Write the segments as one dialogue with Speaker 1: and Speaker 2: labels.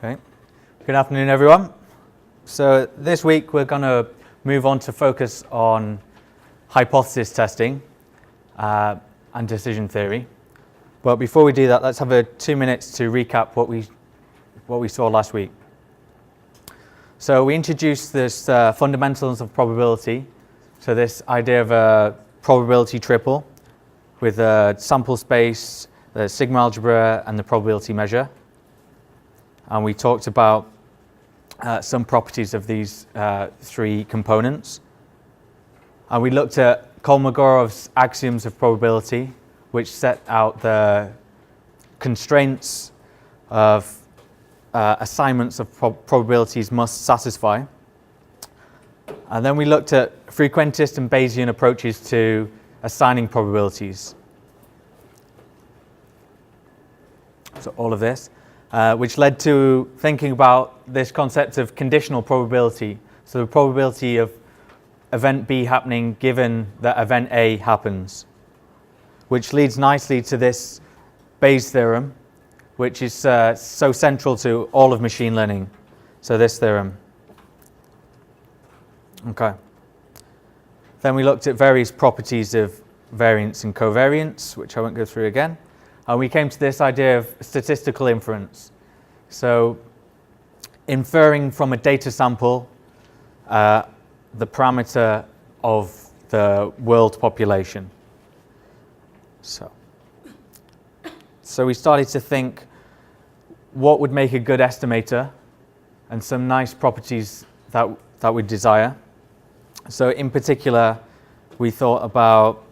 Speaker 1: Okay. Good afternoon, everyone. So this week we're going to move on to focus on hypothesis testing and decision theory. But before we do that, let's have 2 minutes to recap what we saw last week. So we introduced this fundamentals of probability. So this idea of a probability triple with a sample space, the sigma algebra, and the probability measure. And we talked about some properties of these three components. And we looked at Kolmogorov's axioms of probability, which set out the constraints of assignments of probabilities must satisfy. And then we looked at frequentist and Bayesian approaches to assigning probabilities. So all of this, which led to thinking about this concept of conditional probability. So the probability of event B happening given that event A happens, which leads nicely to this Bayes theorem, which is so central to all of machine learning. So this theorem. Okay. Then we looked at various properties of variance and covariance, which I won't go through again. And we came to this idea of statistical inference. So inferring from a data sample the parameter of the world population. So we started to think what would make a good estimator and some nice properties that we desire. So in particular, we thought about,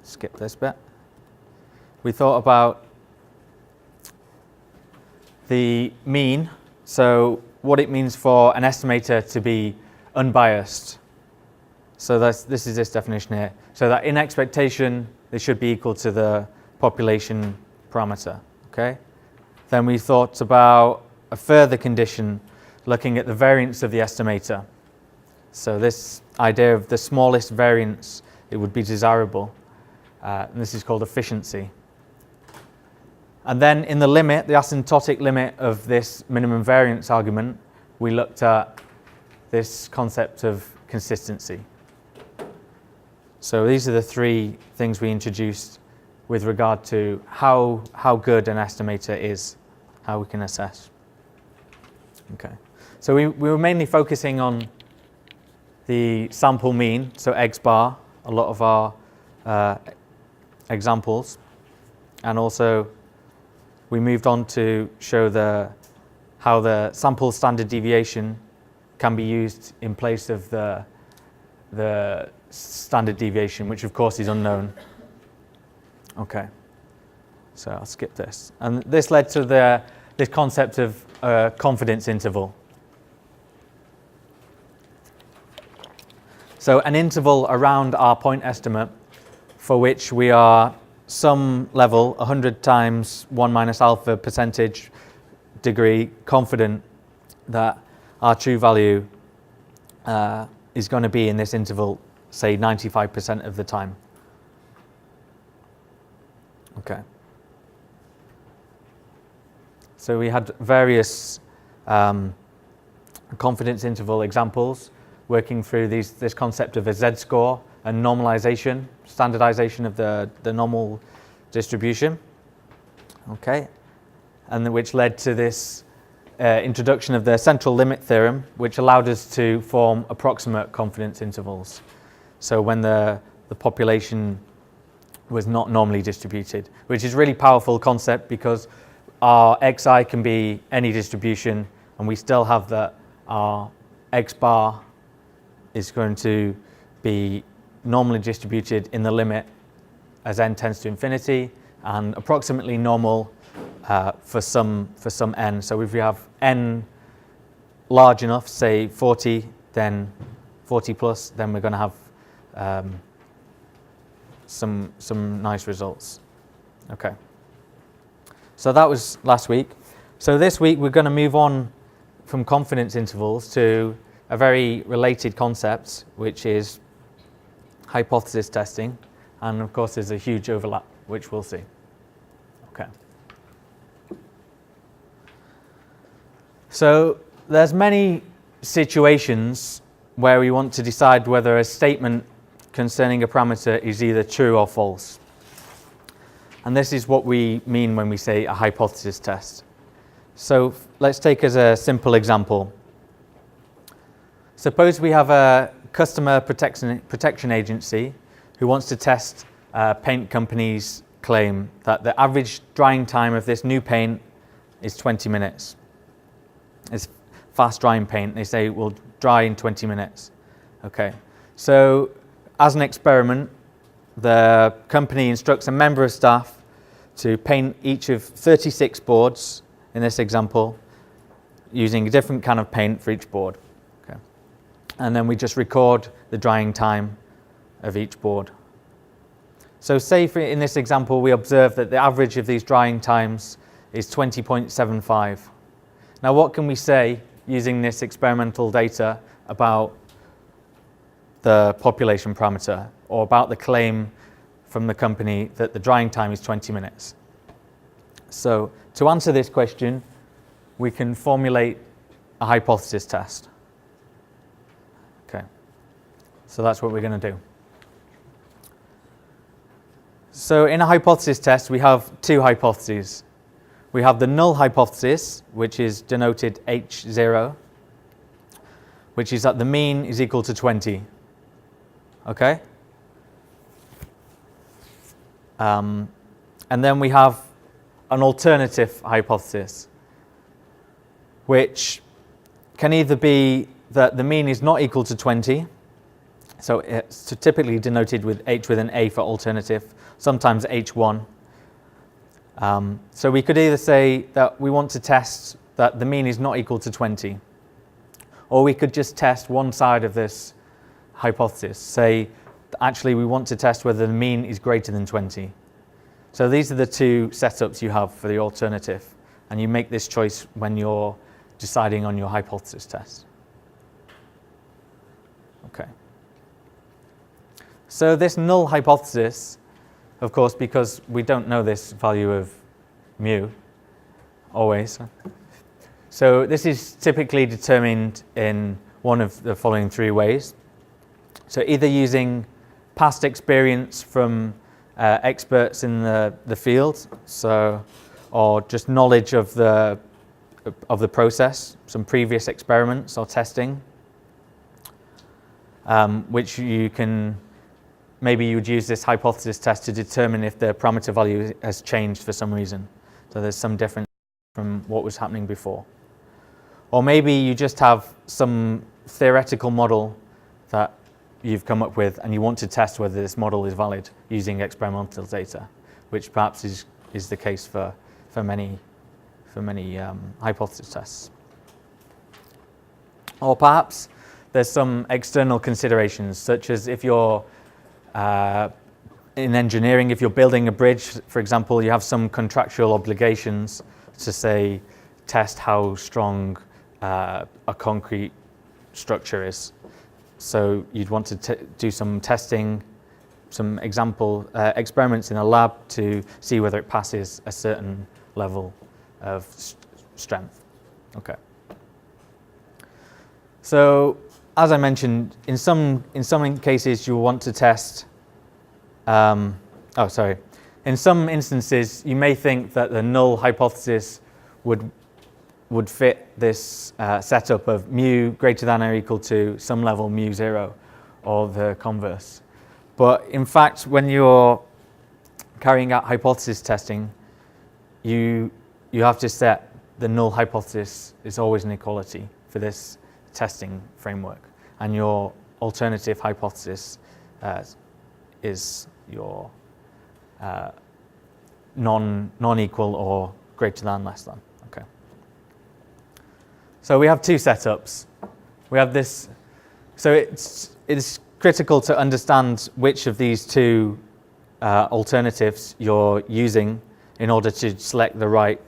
Speaker 1: skip this bit. We thought about the mean, so what it means for an estimator to be unbiased. So this is this definition here. So that in expectation, they should be equal to the population parameter, okay? Then we thought about a further condition looking at the variance of the estimator. So this idea of the smallest variance, it would be desirable. And this is called efficiency. And then in the limit, the asymptotic limit of this minimum variance argument, we looked at this concept of consistency. So these are the three things we introduced with regard to how good an estimator is, how we can assess. Okay. So we were mainly focusing on the sample mean, so X bar, a lot of our examples, and also we moved on to show how the sample standard deviation can be used in place of the standard deviation, which of course is unknown. Okay, so I'll skip this. And this led to this concept of confidence interval. So an interval around our point estimate for which we are some level, 100 times 1 minus alpha percentage degree confident that our true value is going to be in this interval, say 95% of the time. Okay. So we had various confidence interval examples working through this concept of a z-score and normalization, standardization of the normal distribution. Okay, and which led to this introduction of the central limit theorem, which allowed us to form approximate confidence intervals. So when the population was not normally distributed, which is a really powerful concept because our xi can be any distribution, and we still have that our x bar is going to be normally distributed in the limit as n tends to infinity, and approximately normal for some n. So if we have n large enough, say 40, then 40 plus, then we're going to have some nice results. Okay. So that was last week. So this week we're going to move on from confidence intervals to a very related concept, which is hypothesis testing. And of course there's a huge overlap, which we'll see. Okay. So there's many situations where we want to decide whether a statement concerning a parameter is either true or false. And this is what we mean when we say a hypothesis test. So let's take as a simple example. Suppose we have a customer protection agency who wants to test a paint company's claim that the average drying time of this new paint is 20 minutes. It's fast drying paint. They say it will dry in 20 minutes. Okay. So as an experiment, the company instructs a member of staff to paint each of 36 boards in this example using a different kind of paint for each board. Okay. And then we just record the drying time of each board. So say in this example we observe that the average of these drying times is 20.75. Now what can we say using this experimental data about the population parameter or about the claim from the company that the drying time is 20 minutes? So to answer this question, we can formulate a hypothesis test. Okay, so that's what we're going to do. So in a hypothesis test, we have two hypotheses. We have the null hypothesis, which is denoted H0, which is that the mean is equal to 20. Okay? And then we have an alternative hypothesis, which can either be that the mean is not equal to 20, so it's typically denoted with H with an A for alternative, sometimes H1. So we could either say that we want to test that the mean is not equal to 20, or we could just test one side of this hypothesis, say actually we want to test whether the mean is greater than 20. So these are the two setups you have for the alternative, and you make this choice when you're deciding on your hypothesis test. Okay. So this null hypothesis, of course, because we don't know this value of mu, always. So this is typically determined in one of the following three ways. So either using past experience from experts in the field, so, or just knowledge of the process, some previous experiments or testing, which you can, maybe you would use this hypothesis test to determine if the parameter value has changed for some reason. So there's some difference from what was happening before. Or maybe you just have some theoretical model that you've come up with and you want to test whether this model is valid using experimental data, which perhaps is the case for many hypothesis tests. Or perhaps there's some external considerations, such as if you're in engineering, if you're building a bridge, for example, you have some contractual obligations to, say, test how strong a concrete structure is. So you'd want to do some testing, some experiments in a lab to see whether it passes a certain level of strength. Okay. So as I mentioned, in some cases you want to test. In some instances, you may think that the null hypothesis would fit this setup of mu greater than or equal to some level mu 0, or the converse. But in fact, when you're carrying out hypothesis testing, you have to set the null hypothesis is always an equality for this testing framework, and your alternative hypothesis is your non-equal or greater than, less than. Okay. So we have two setups. We have this. So it's critical to understand which of these two alternatives you're using in order to select the right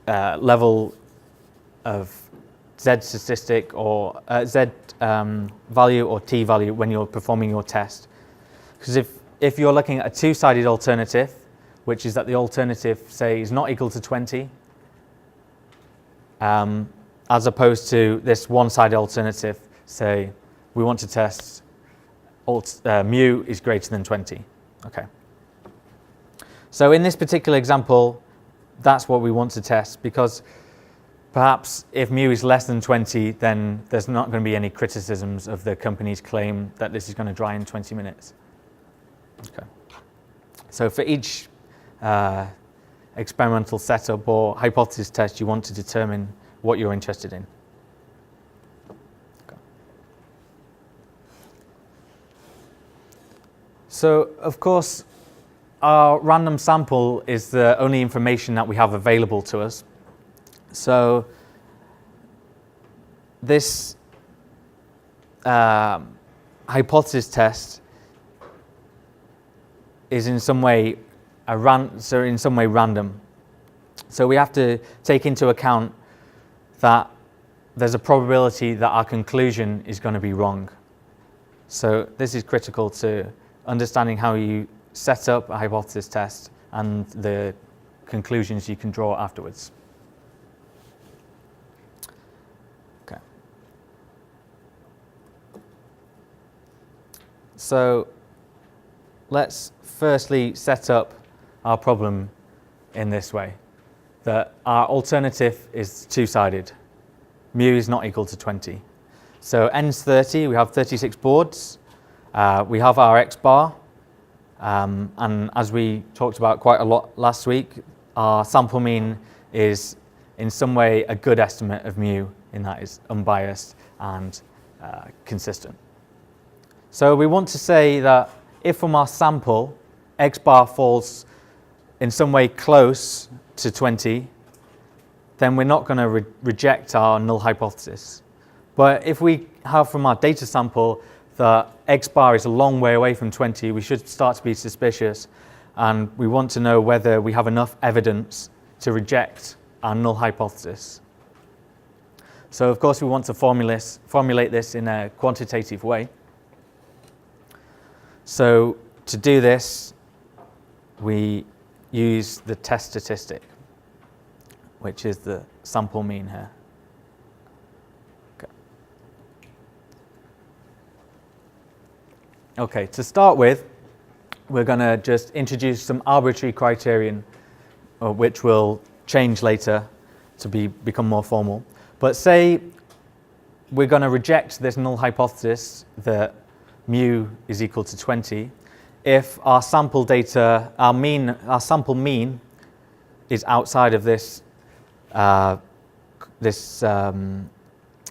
Speaker 1: level of Z statistic or Z value or T value when you're performing your test. Because if you're looking at a two-sided alternative, which is that the alternative, say, is not equal to 20, as opposed to this one-sided alternative, say we want to test mu is greater than 20. Okay. So in this particular example, that's what we want to test, because perhaps if mu is less than 20, then there's not going to be any criticisms of the company's claim that this is going to dry in 20 minutes. Okay. So for each experimental setup or hypothesis test, you want to determine what you're interested in. Okay. So, of course, our random sample is the only information that we have available to us. So this hypothesis test is in some way random. So we have to take into account that there's a probability that our conclusion is going to be wrong. So this is critical to understanding how you set up a hypothesis test and the conclusions you can draw afterwards. Okay. So let's firstly set up our problem in this way, that our alternative is two-sided. Mu is not equal to 20. So n's 30, we have 36 boards. We have our x bar. And as we talked about quite a lot last week, our sample mean is in some way a good estimate of mu, in that it's unbiased and consistent. So we want to say that if from our sample x bar falls in some way close to 20, then we're not going to reject our null hypothesis. But if we have from our data sample that x bar is a long way away from 20, we should start to be suspicious, and we want to know whether we have enough evidence to reject our null hypothesis. So of course we want to formulate this in a quantitative way. So to do this, we use the test statistic, which is the sample mean here. Okay, to start with, we're going to just introduce some arbitrary criterion, which will change later to become more formal. But say we're going to reject this null hypothesis that mu is equal to 20 if our sample data, our sample mean is outside of this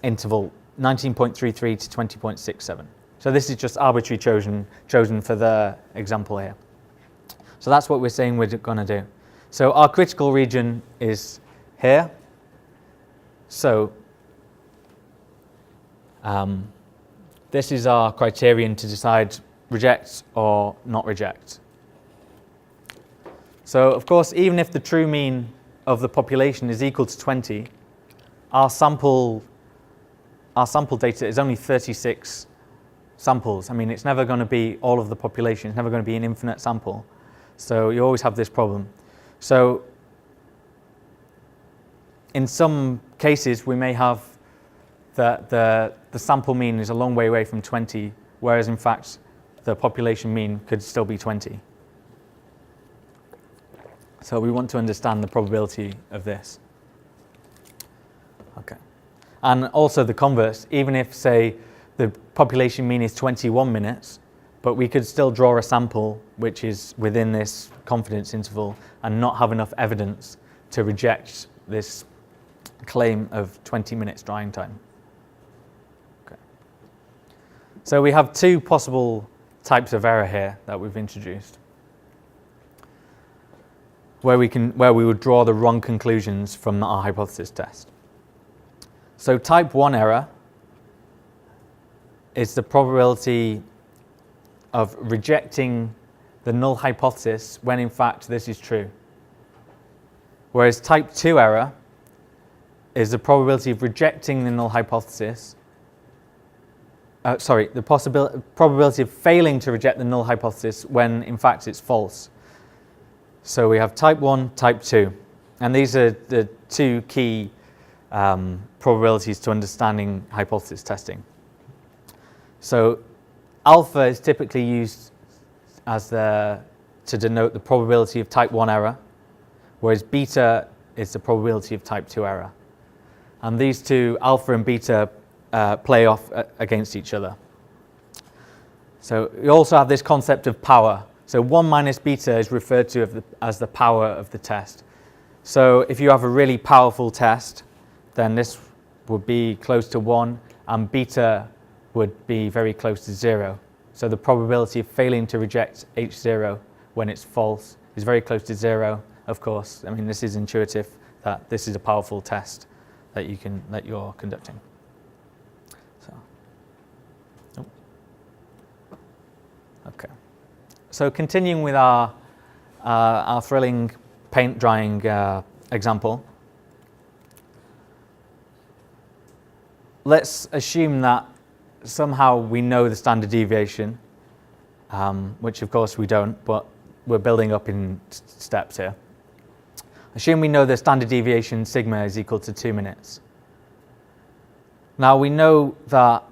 Speaker 1: interval 19.33 to 20.67. So this is just arbitrarily chosen for the example here. So that's what we're saying we're going to do. So our critical region is here. So this is our criterion to decide reject or not reject. So of course, even if the true mean of the population is equal to 20, our sample data is only 36 samples. I mean, it's never going to be all of the population. It's never going to be an infinite sample. So you always have this problem. So in some cases, we may have that the sample mean is a long way away from 20, whereas in fact, the population mean could still be 20. So we want to understand the probability of this. Okay. And also the converse, even if, say, the population mean is 21 minutes, but we could still draw a sample which is within this confidence interval and not have enough evidence to reject this claim of 20 minutes drying time. Okay. So we have two possible types of error here that we've introduced, where we would draw the wrong conclusions from our hypothesis test. So type 1 error is the probability of rejecting the null hypothesis when in fact this is true. Whereas type 2 error is the probability of rejecting the null hypothesis, the probability of failing to reject the null hypothesis when in fact it's false. So we have type 1, type 2, and these are the two key probabilities to understanding hypothesis testing. So alpha is typically used as to denote the probability of type 1 error, whereas beta is the probability of type 2 error. And these two, alpha and beta, play off against each other. So you also have this concept of power. So 1 minus beta is referred to as the power of the test. So if you have a really powerful test, then this would be close to 1, and beta would be very close to 0. So the probability of failing to reject H0 when it's false is very close to 0, of course. I mean, this is intuitive that this is a powerful test that you're conducting. So, okay. So continuing with our thrilling paint drying example, let's assume that somehow we know the standard deviation, which of course we don't, but we're building up in steps here. Assume we know the standard deviation sigma is equal to 2 minutes. Now we know that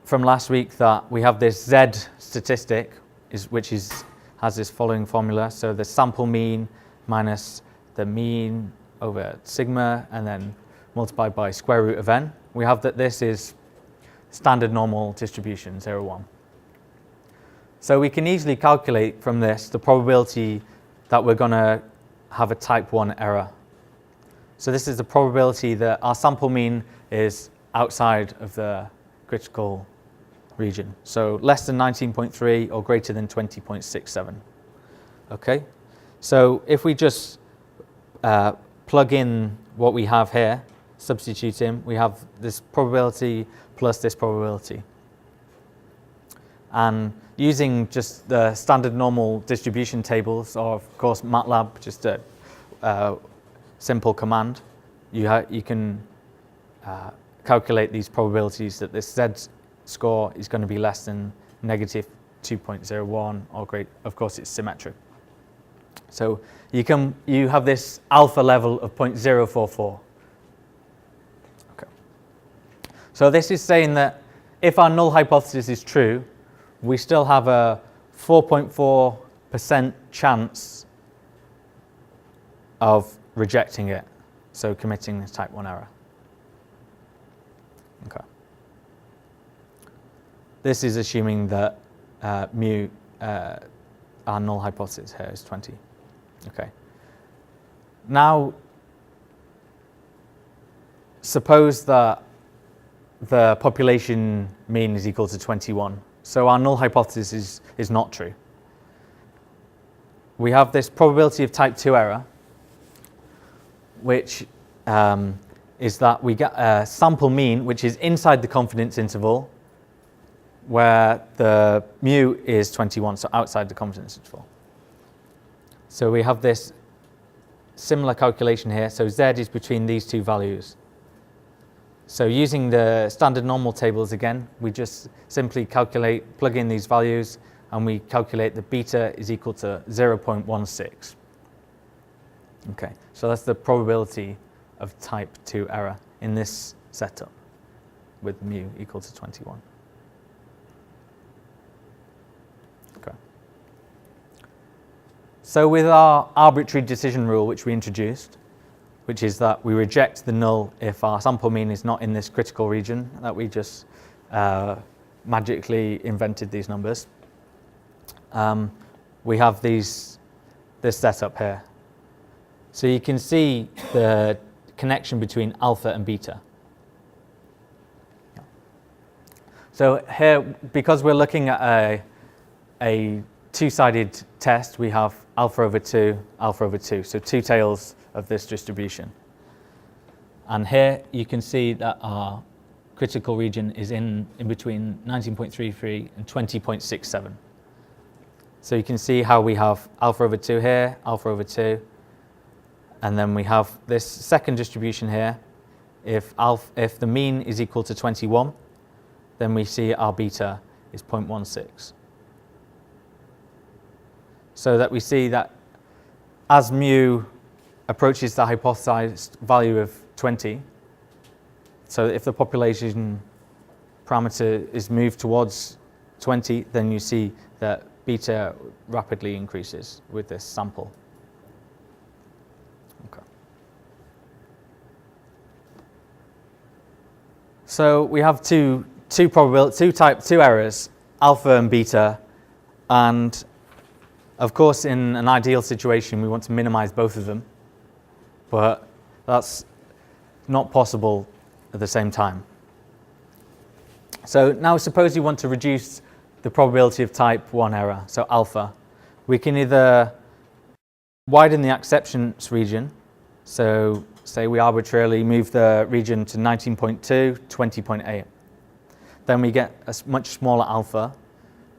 Speaker 1: from last week that we have this Z statistic, which has this following formula. So the sample mean minus the mean over sigma, and then multiplied by square root of n. We have that this is standard normal distribution, 0, 1. So we can easily calculate from this the probability that we're going to have a type 1 error. So this is the probability that our sample mean is outside of the critical region. So less than 19.3 or greater than 20.67. Okay, so if we just plug in what we have here, substitute in, we have this probability plus this probability. And using just the standard normal distribution tables, or of course MATLAB, just a simple command, you can calculate these probabilities that this Z score is going to be less than negative 2.01 or great. Of course, it's symmetric. So you have this alpha level of 0.044. Okay. So this is saying that if our null hypothesis is true, we still have a 4.4% chance of rejecting it, so committing this type 1 error. Okay. This is assuming that mu, our null hypothesis here, is 20. Okay. Now, suppose that the population mean is equal to 21. So our null hypothesis is not true. We have this probability of type 2 error, which is that we get a sample mean which is inside the confidence interval, where the mu is 21, so outside the confidence interval. So we have this similar calculation here. So Z is between these two values. So using the standard normal tables again, we just simply plug in these values, and we calculate that beta is equal to 0.16. Okay, so that's the probability of type 2 error in this setup with mu equal to 21. Okay. So with our arbitrary decision rule, which we introduced, which is that we reject the null if our sample mean is not in this critical region, that we just magically invented these numbers. We have this setup here. So you can see the connection between alpha and beta. So here, because we're looking at a two-sided test, we have alpha over 2, so two tails of this distribution. And here you can see that our critical region is in between 19.33 and 20.67. So you can see how we have alpha over 2 here, alpha over 2, and then we have this second distribution here. If the mean is equal to 21, then we see our beta is 0.16. So that we see that as mu approaches the hypothesized value of 20, So if the population parameter is moved towards 20, then you see that beta rapidly increases with this sample. Okay. So we have two errors, alpha and beta, and of course in an ideal situation we want to minimize both of them, but that's not possible at the same time. So now suppose you want to reduce the probability of type 1 error, so alpha. We can either widen the acceptance region, so say we arbitrarily move the region to 19.2, 20.8. Then we get a much smaller alpha,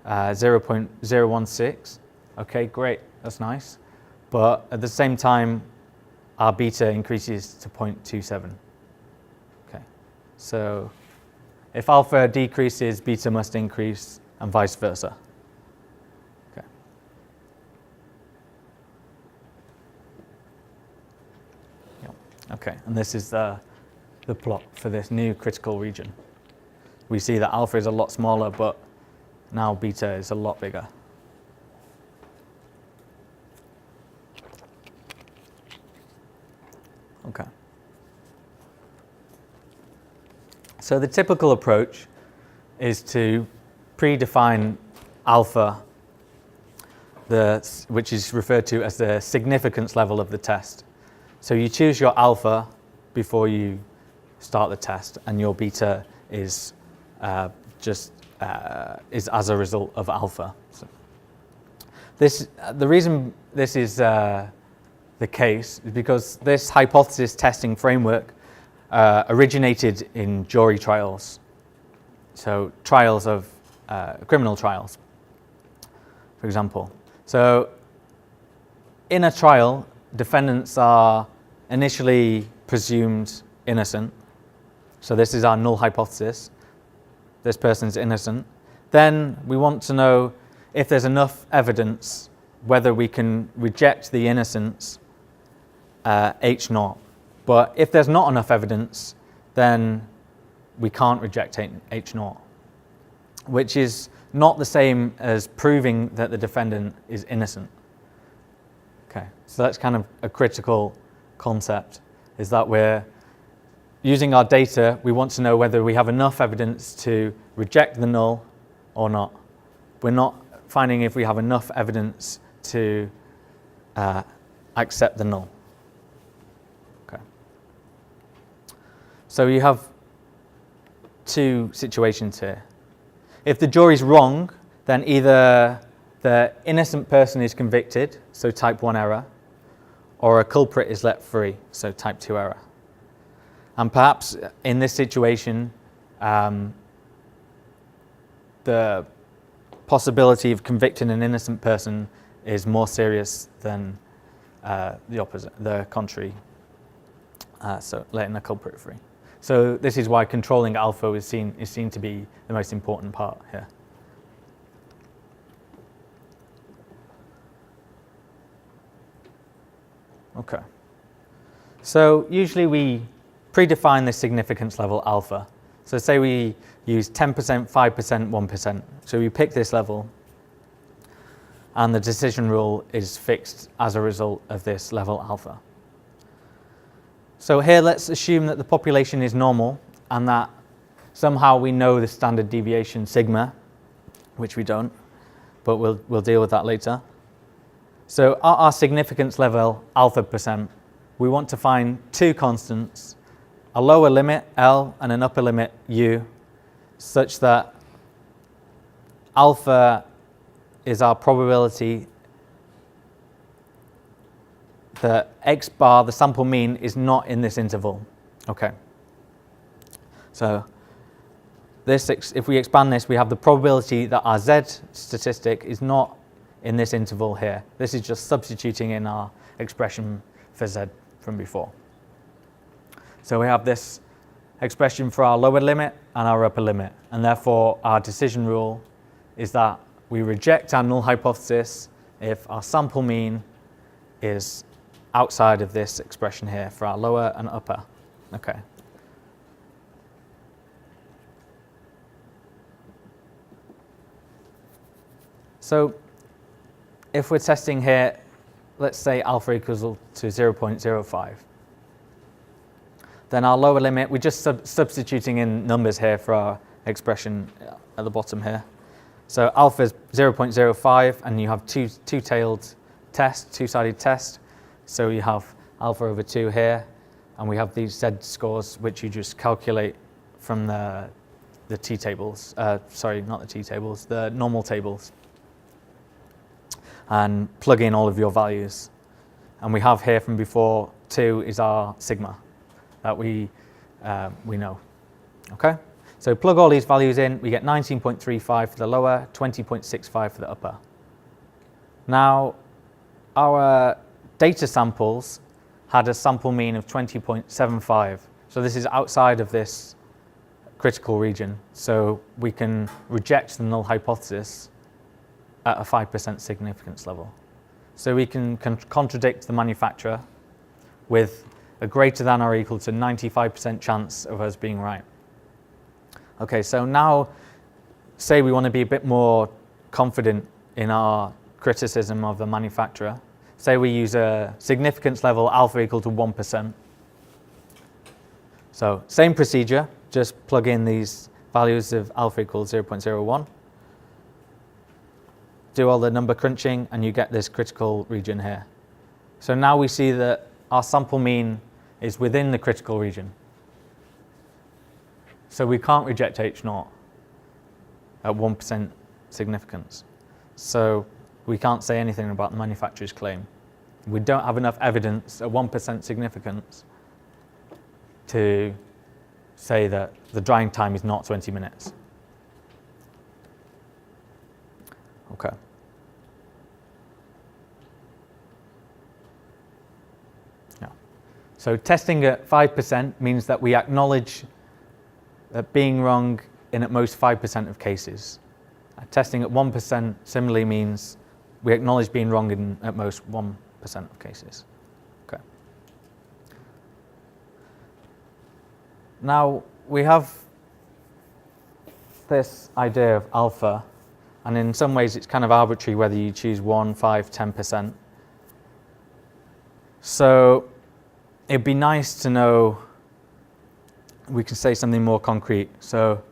Speaker 1: 0.016. Okay, great, that's nice. But at the same time, our beta increases to 0.27. Okay, so if alpha decreases, beta must increase, and vice versa. Okay. Yep. Okay, and this is the plot for this new critical region. We see that alpha is a lot smaller, but now beta is a lot bigger. Okay. So the typical approach is to predefine alpha, which is referred to as the significance level of the test. So you choose your alpha before you start the test, and your beta is is as a result of alpha. So the reason this is the case is because this hypothesis testing framework originated in jury trials, so trials of criminal trials, for example. So in a trial, defendants are initially presumed innocent. So this is our null hypothesis. This person's innocent. Then we want to know if there's enough evidence whether we can reject the innocence H0. But if there's not enough evidence, then we can't reject H0, which is not the same as proving that the defendant is innocent. Okay, so that's kind of a critical concept, is that we're using our data, we want to know whether we have enough evidence to reject the null or not. We're not finding if we have enough evidence to accept the null. Okay. So you have two situations here. If the jury's wrong, then either the innocent person is convicted, so type 1 error, or a culprit is let free, so type 2 error. And perhaps in this situation, the possibility of convicting an innocent person is more serious than the opposite, the contrary, so letting a culprit free. So this is why controlling alpha is seen to be the most important part here. Okay. So usually we predefine the significance level alpha. So say we use 10%, 5%, 1%. So we pick this level, and the decision rule is fixed as a result of this level alpha. So here let's assume that the population is normal and that somehow we know the standard deviation sigma, which we don't, but we'll deal with that later. So at our significance level alpha percent, we want to find two constants, a lower limit L and an upper limit U, such that alpha is our probability that x bar, the sample mean, is not in this interval. Okay. So this, if we expand this, we have the probability that our z statistic is not in this interval here. This is just substituting in our expression for z from before. So we have this expression for our lower limit and our upper limit, and therefore our decision rule is that we reject our null hypothesis if our sample mean is outside of this expression here for our lower and upper. Okay. So if we're testing here, let's say alpha equals to 0.05. Then our lower limit, we're just substituting in numbers here for our expression at the bottom here. So alpha is 0.05, and you have two-tailed test, two-sided test. So you have alpha over 2 here, and we have these z-scores, which you just calculate from the t-tables. Sorry, not the t-tables, the normal tables. And plug in all of your values. And we have here from before, 2 is our sigma that we know. Okay? So plug all these values in, we get 19.35 for the lower, 20.65 for the upper. Now, our data samples had a sample mean of 20.75. So this is outside of this critical region. So we can reject the null hypothesis at a 5% significance level. So we can contradict the manufacturer with a greater than or equal to 95% chance of us being right. Okay, so now say we want to be a bit more confident in our criticism of the manufacturer. Say we use a significance level alpha equal to 1%. So same procedure, just plug in these values of alpha equals 0.01. Do all the number crunching, and you get this critical region here. So now we see that our sample mean is within the critical region. So we can't reject H0 at 1% significance. So we can't say anything about the manufacturer's claim. We don't have enough evidence at 1% significance to say that the drying time is not 20 minutes. Okay. Yeah. So testing at 5% means that we acknowledge that being wrong in at most 5% of cases. Testing at 1% similarly means we acknowledge being wrong in at most 1% of cases. Okay. Now we have this idea of alpha, and in some ways it's kind of arbitrary whether you choose 1, 5, 10%. So it'd be nice to know we can say something more concrete. So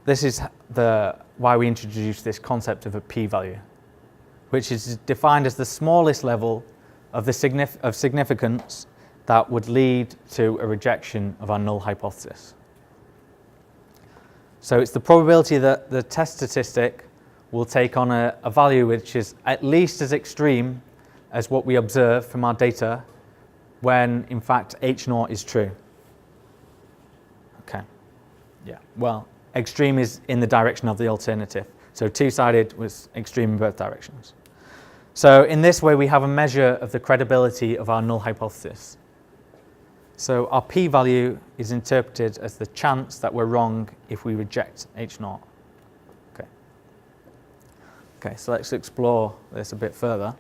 Speaker 1: this is why we introduced this concept of a p-value, which is defined as the smallest level of significance that would lead to a rejection of our null hypothesis. So it's the probability that the test statistic will take on a value which is at least as extreme as what we observe from our data when in fact H0 is true. Okay, yeah, well, extreme is in the direction of the alternative. So two-sided was extreme in both directions. So in this way, we have a measure of the credibility of our null hypothesis. So our p-value is interpreted as the chance that we're wrong if we reject H0. Okay. Okay, so let's explore this a bit further.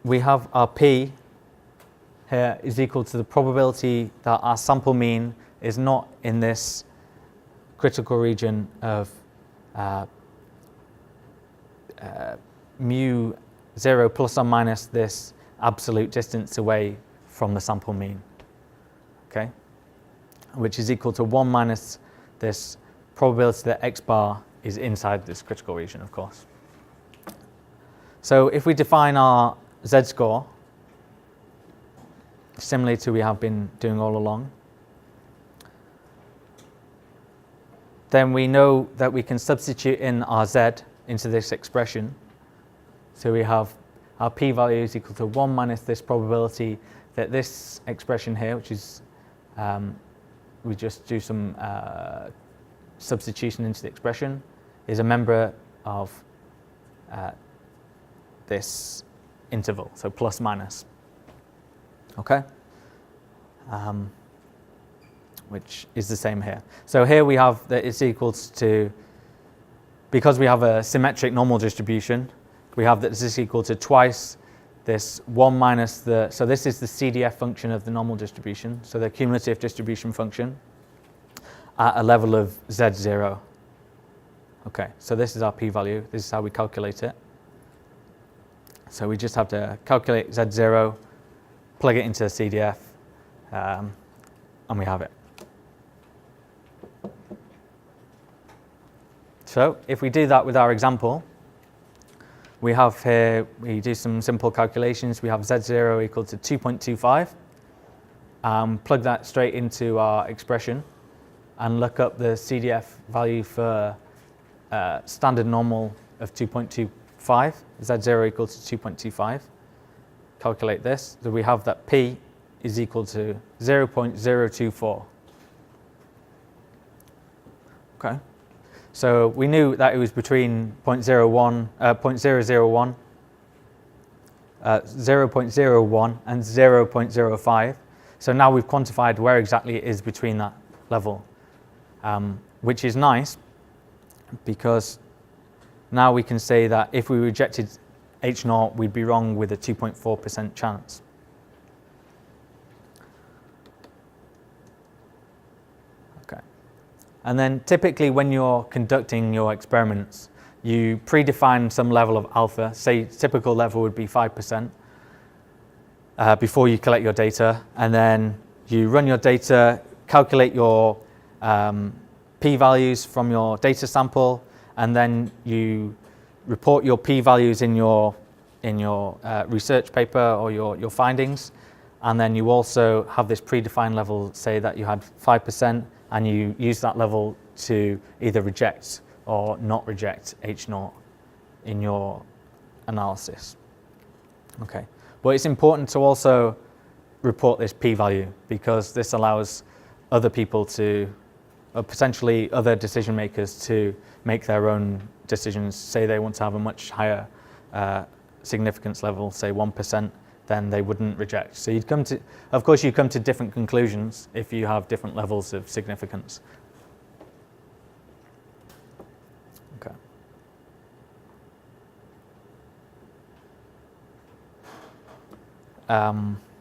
Speaker 1: We have our p here is equal to the probability that our sample mean is not in this critical region of mu 0 plus or minus this absolute distance away from the sample mean, okay, which is equal to 1 minus this probability that x bar is inside this critical region, of course. So if we define our z-score similarly to we have been doing all along, then we know that we can substitute in our z into this expression. So we have our p-value is equal to 1 minus this probability that this expression here, which is, we just do some substitution into the expression, is a member of this interval, so plus minus. Okay? Which is the same here. So here we have that it's equals to, because we have a symmetric normal distribution, we have that this is equal to twice this 1 minus the, so this is the CDF function of the normal distribution, so the cumulative distribution function at a level of z0. Okay, so this is our p-value. This is how we calculate it. So we just have to calculate Z0, plug it into the CDF, and we have it. So if we do that with our example, we have here, we do some simple calculations. We have Z0 equal to 2.25. Plug that straight into our expression and look up the CDF value for standard normal of 2.25. Z0 equal to 2.25. Calculate this. So we have that P is equal to 0.024. Okay. So we knew that it was between 0.01 and 0.05. So now we've quantified where exactly it is between that level, which is nice because now we can say that if we rejected H0, we'd be wrong with a 2.4% chance. And then typically when you're conducting your experiments, you predefine some level of alpha. Say typical level would be 5% before you collect your data. And then you run your data, calculate your p-values from your data sample, and then you report your p-values in your research paper or your findings. And then you also have this predefined level, say that you had 5%, and you use that level to either reject or not reject H0 in your analysis. Okay, but it's important to also report this p-value because this allows other people to, or potentially other decision makers to make their own decisions. Say they want to have a much higher significance level, say 1%, then they wouldn't reject. So you'd come to, of course, you come to different conclusions if you have different levels of significance. Okay.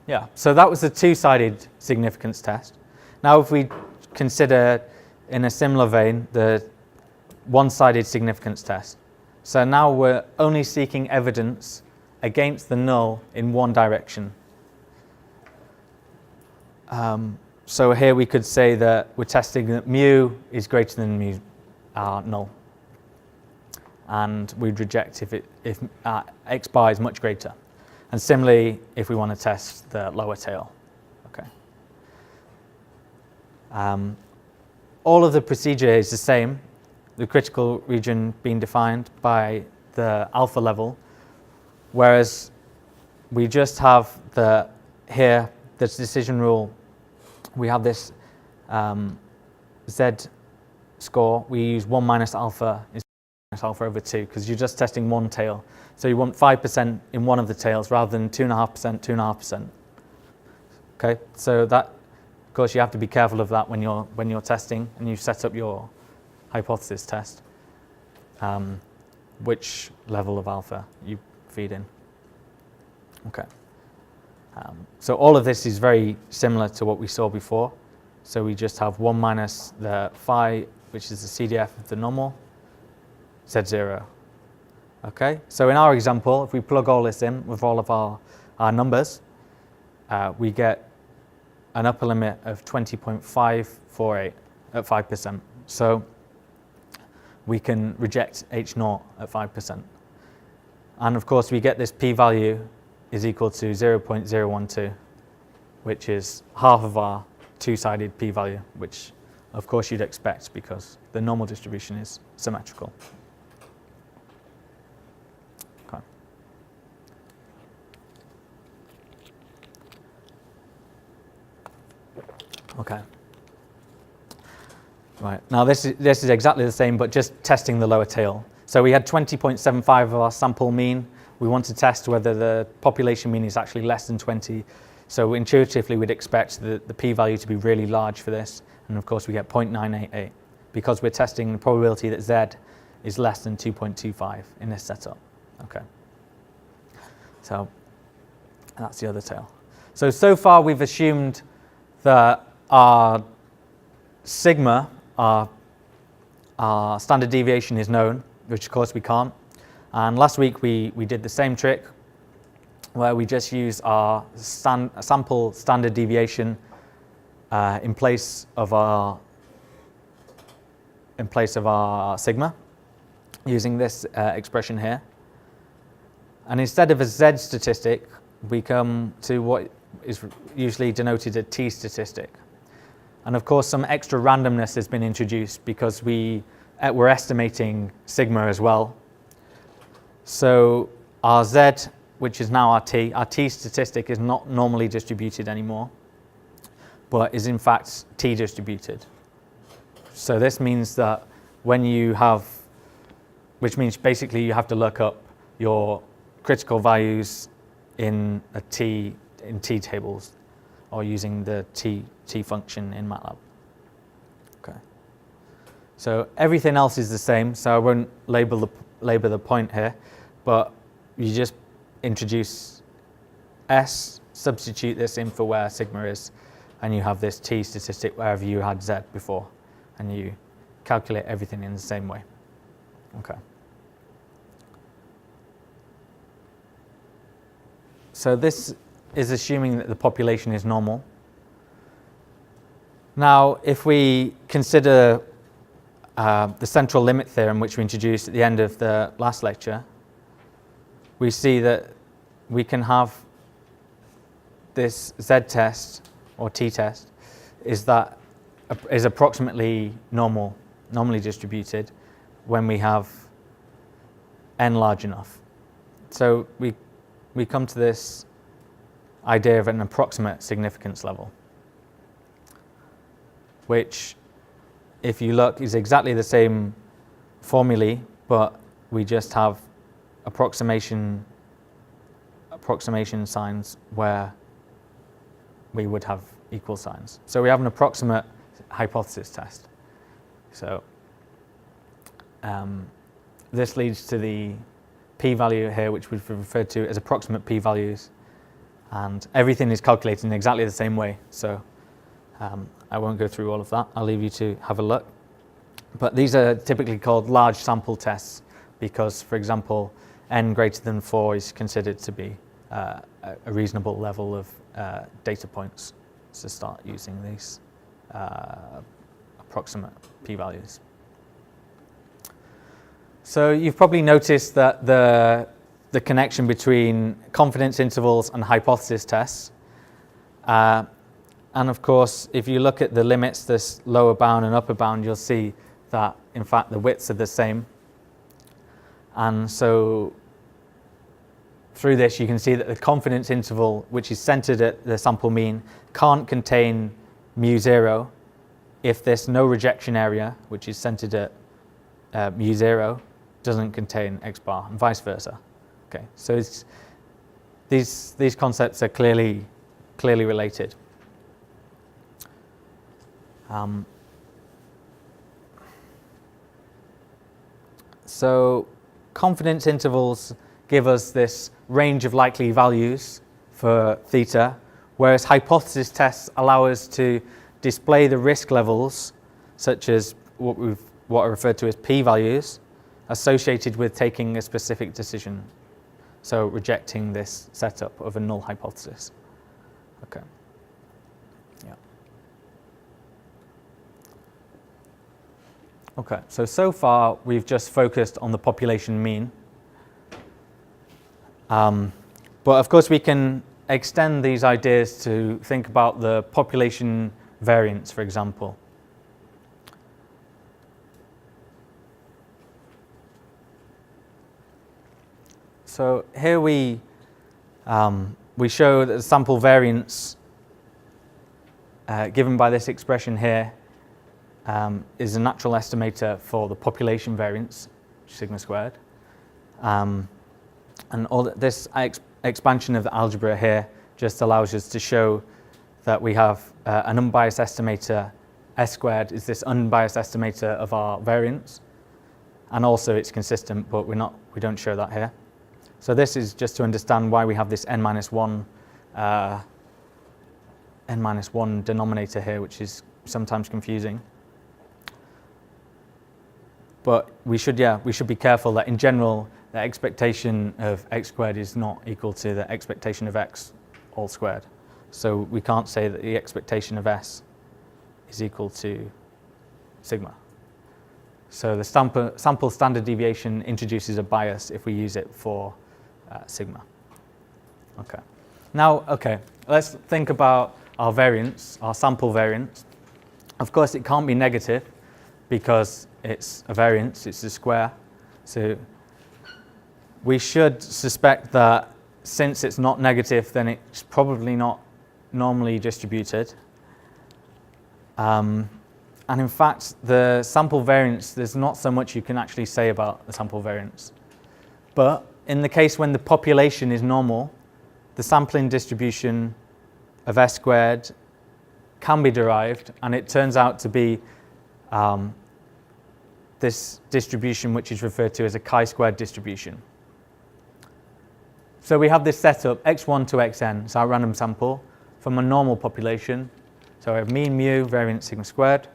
Speaker 1: Yeah, so that was the two-sided significance test. Now if we consider, in a similar vein, the one-sided significance test. So now we're only seeking evidence against the null in one direction. So here we could say that we're testing that mu is greater than mu null, and we'd reject if x bar is much greater. And similarly, if we want to test the lower tail. Okay. All of the procedure is the same. The critical region being defined by the alpha level. Whereas we just have here, this decision rule, we have this Z score, we use 1 minus alpha is minus alpha over 2 because you're just testing one tail. So you want 5% in one of the tails rather than 2.5%, 2.5%. Okay, so that, of course, you have to be careful of that when you're testing and you set up your hypothesis test, which level of alpha you feed in. Okay. So all of this is very similar to what we saw before. So we just have 1 minus the phi, which is the CDF of the normal, Z0. Okay. So in our example, if we plug all this in with all of our numbers, we get an upper limit of 20.548 at 5%. So we can reject H0 at 5%. And of course, we get this p-value is equal to 0.012, which is half of our two-sided p-value, which of course you'd expect because the normal distribution is symmetrical. Okay. Okay. Right. Now this is exactly the same, but just testing the lower tail. So we had 20.75 of our sample mean. We want to test whether the population mean is actually less than 20. So intuitively, we'd expect the p-value to be really large for this. And of course, we get 0.988 because we're testing the probability that Z is less than 2.25 in this setup. Okay. So that's the other tail. So far, we've assumed that our sigma, our our standard deviation is known, which of course we can't. And last week we did the same trick where we just use our sample standard deviation in place of our sigma, using this expression here. And instead of a Z statistic, we come to what is usually denoted a T statistic. And of course, some extra randomness has been introduced because we're estimating sigma as well. So our Z, which is now our T statistic is not normally distributed anymore, but is in fact T distributed. So this means that when you have, which means basically you have to look up your critical values in T tables, or using the T function in MATLAB. Okay. So everything else is the same, so I won't labor the point here, but you just introduce S, substitute this in for where sigma is, and you have this T statistic wherever you had Z before, and you calculate everything in the same way. Okay. So this is assuming that the population is normal. Now, if we consider the central limit theorem, which we introduced at the end of the last lecture, we see that we can have this Z test or T test is approximately normally distributed when we have n large enough. So we come to this idea of an approximate significance level, which, if you look, is exactly the same formulae, but we just have approximation signs where we would have equal signs. So we have an approximate hypothesis test. So this leads to the p-value here, which we've referred to as approximate p-values, and everything is calculated in exactly the same way. So I won't go through all of that. I'll leave you to have a look. But these are typically called large sample tests because, for example, n greater than 4 is considered to be a reasonable level of data points to start using these approximate p-values. So you've probably noticed that the connection between confidence intervals and hypothesis tests. And of course, if you look at the limits, this lower bound and upper bound, you'll see that, in fact, the widths are the same. And so through this, you can see that the confidence interval, which is centered at the sample mean, can't contain mu0 if this no rejection area, which is centered at mu0, doesn't contain x bar, and vice versa. Okay, so these concepts are clearly related. So confidence intervals give us this range of likely values for theta, whereas hypothesis tests allow us to display the risk levels, such as what are referred to as p-values, associated with taking a specific decision. So rejecting this setup of a null hypothesis. Okay. Yeah. Okay, so far we've just focused on the population mean. But of course we can extend these ideas to think about the population variance, for example. So here we show that the sample variance given by this expression here is a natural estimator for the population variance, sigma squared. And all this expansion of the algebra here just allows us to show that we have an unbiased estimator, S squared is this unbiased estimator of our variance, and also it's consistent, but we don't show that here. So this is just to understand why we have this n-1 denominator here, which is sometimes confusing. But we should be careful that in general, the expectation of x squared is not equal to the expectation of x all squared. So we can't say that the expectation of s is equal to sigma. So the sample standard deviation introduces a bias if we use it for sigma. Okay. Now, let's think about our variance, our sample variance. Of course, it can't be negative because it's a variance, it's a square. So we should suspect that since it's not negative, then it's probably not normally distributed. And in fact, the sample variance, there's not so much you can actually say about the sample variance. But in the case when the population is normal, the sampling distribution of s squared can be derived, and it turns out to be this distribution which is referred to as a chi-squared distribution. So we have this setup, x1 to xn, so our random sample, from a normal population. So we have mean mu, variance sigma squared.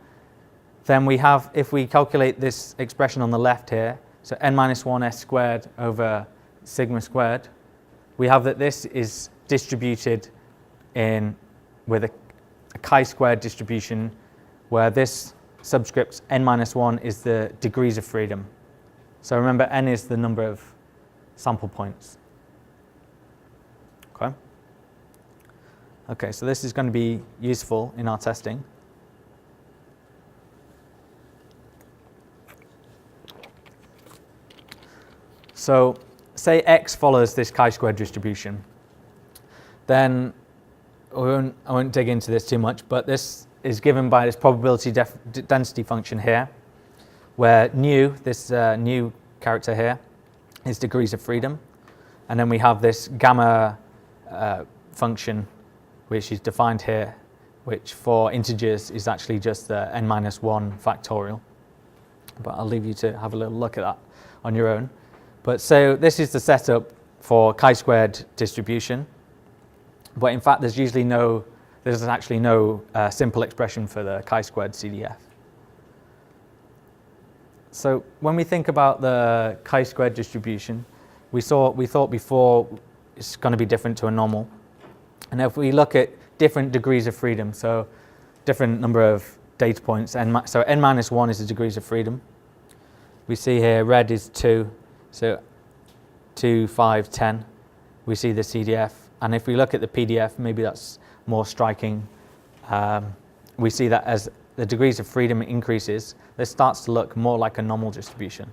Speaker 1: Then we have, if we calculate this expression on the left here, so n minus 1 s squared over sigma squared, we have that this is distributed with a chi-squared distribution where this subscript n minus 1 is the degrees of freedom. So remember, n is the number of sample points. Okay, so this is going to be useful in our testing. So say x follows this chi-squared distribution. Then I won't dig into this too much, but this is given by this probability density function here, where nu, this nu character here, is degrees of freedom. And then we have this gamma function, which is defined here, which for integers is actually just the n minus 1 factorial. But I'll leave you to have a little look at that on your own. But so this is the setup for chi-squared distribution. But in fact, there's actually no simple expression for the chi-squared CDF. So when we think about the chi-squared distribution, we thought before it's going to be different to a normal. And if we look at different degrees of freedom, so different number of data points, so n minus 1 is the degrees of freedom. We see here red is 2, so 2, 5, 10. We see the CDF. And if we look at the PDF, maybe that's more striking. We see that as the degrees of freedom increases, this starts to look more like a normal distribution,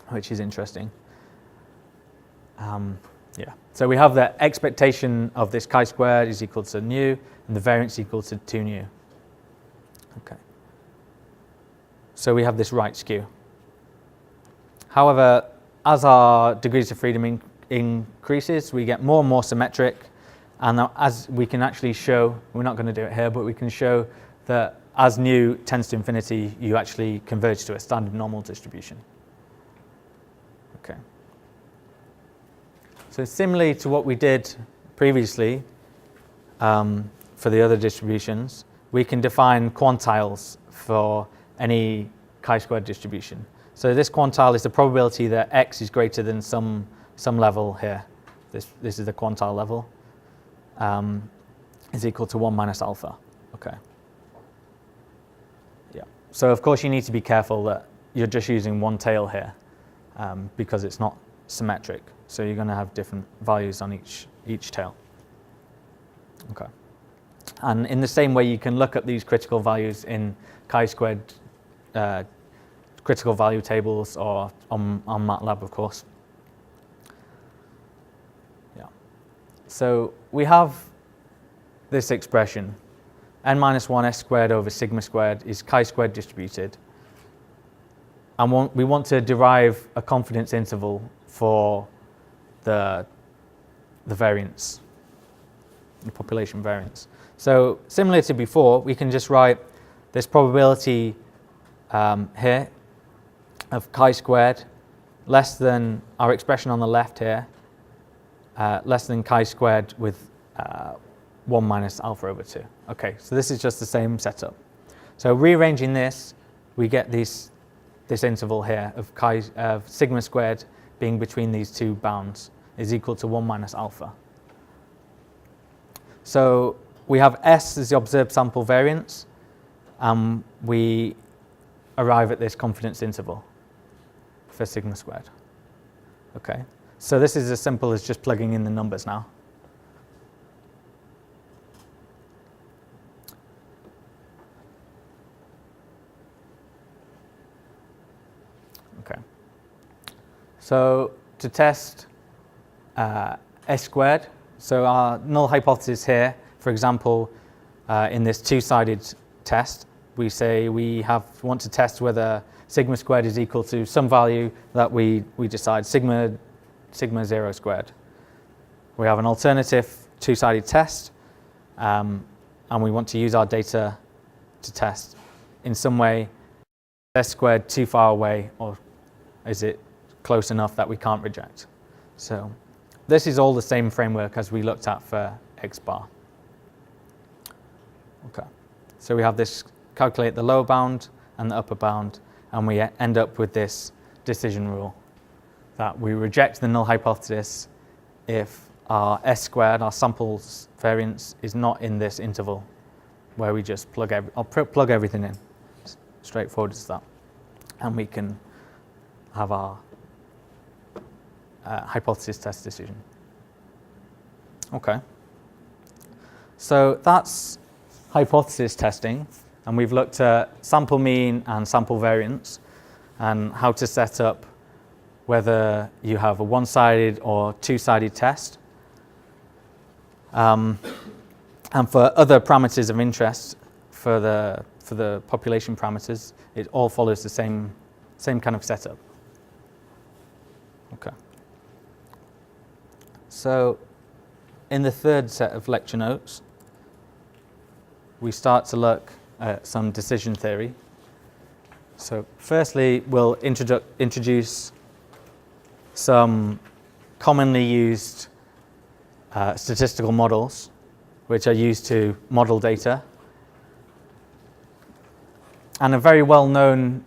Speaker 1: which is interesting. So we have the expectation of this chi-squared is equal to nu, and the variance equal to 2 nu. Okay. So we have this right skew. However, as our degrees of freedom increases, we get more and more symmetric. And as we can actually show, we're not going to do it here, but we can show that as nu tends to infinity, you actually converge to a standard normal distribution. Okay. So similarly to what we did previously for the other distributions, we can define quantiles for any chi-squared distribution. So this quantile is the probability that x is greater than some level here. This is the quantile level. Is equal to 1 minus alpha. Okay. Yeah. So of course you need to be careful that you're just using one tail here because it's not symmetric. So you're going to have different values on each tail. Okay. And in the same way, you can look at these critical values in chi-squared critical value tables or on MATLAB, of course. Yeah. So we have this expression, n minus 1 s squared over sigma squared is chi-squared distributed. And we want to derive a confidence interval for the variance, the population variance. So similar to before, we can just write this probability here of chi-squared less than our expression on the left here, less than chi-squared with 1 minus alpha over 2. Okay, so this is just the same setup. So rearranging this, we get this this interval here of sigma squared being between these two bounds is equal to 1 minus alpha. So we have S as the observed sample variance, and we arrive at this confidence interval for sigma squared. Okay, so this is as simple as just plugging in the numbers now. Okay, so to test S squared, so our null hypothesis here, for example, in this two-sided test, we say we want to test whether sigma squared is equal to some value that we decide, sigma 0 squared. We have an alternative two-sided test, and we want to use our data to test in some way, S squared too far away, or is it close enough that we can't reject? So this is all the same framework as we looked at for X bar. Okay, so we have this calculate the lower bound and the upper bound, and we end up with this decision rule that we reject the null hypothesis if our S squared, our sample's variance, is not in this interval where we just plug everything in. It's straightforward as that. And we can have our hypothesis test decision. Okay. So that's hypothesis testing, and we've looked at sample mean and sample variance and how to set up whether you have a one-sided or two-sided test. And for other parameters of interest, for the population parameters, it all follows the same kind of setup. Okay. So in the third set of lecture notes, we start to look at some decision theory. So firstly, we'll introduce some commonly used statistical models, which are used to model data. And a very well-known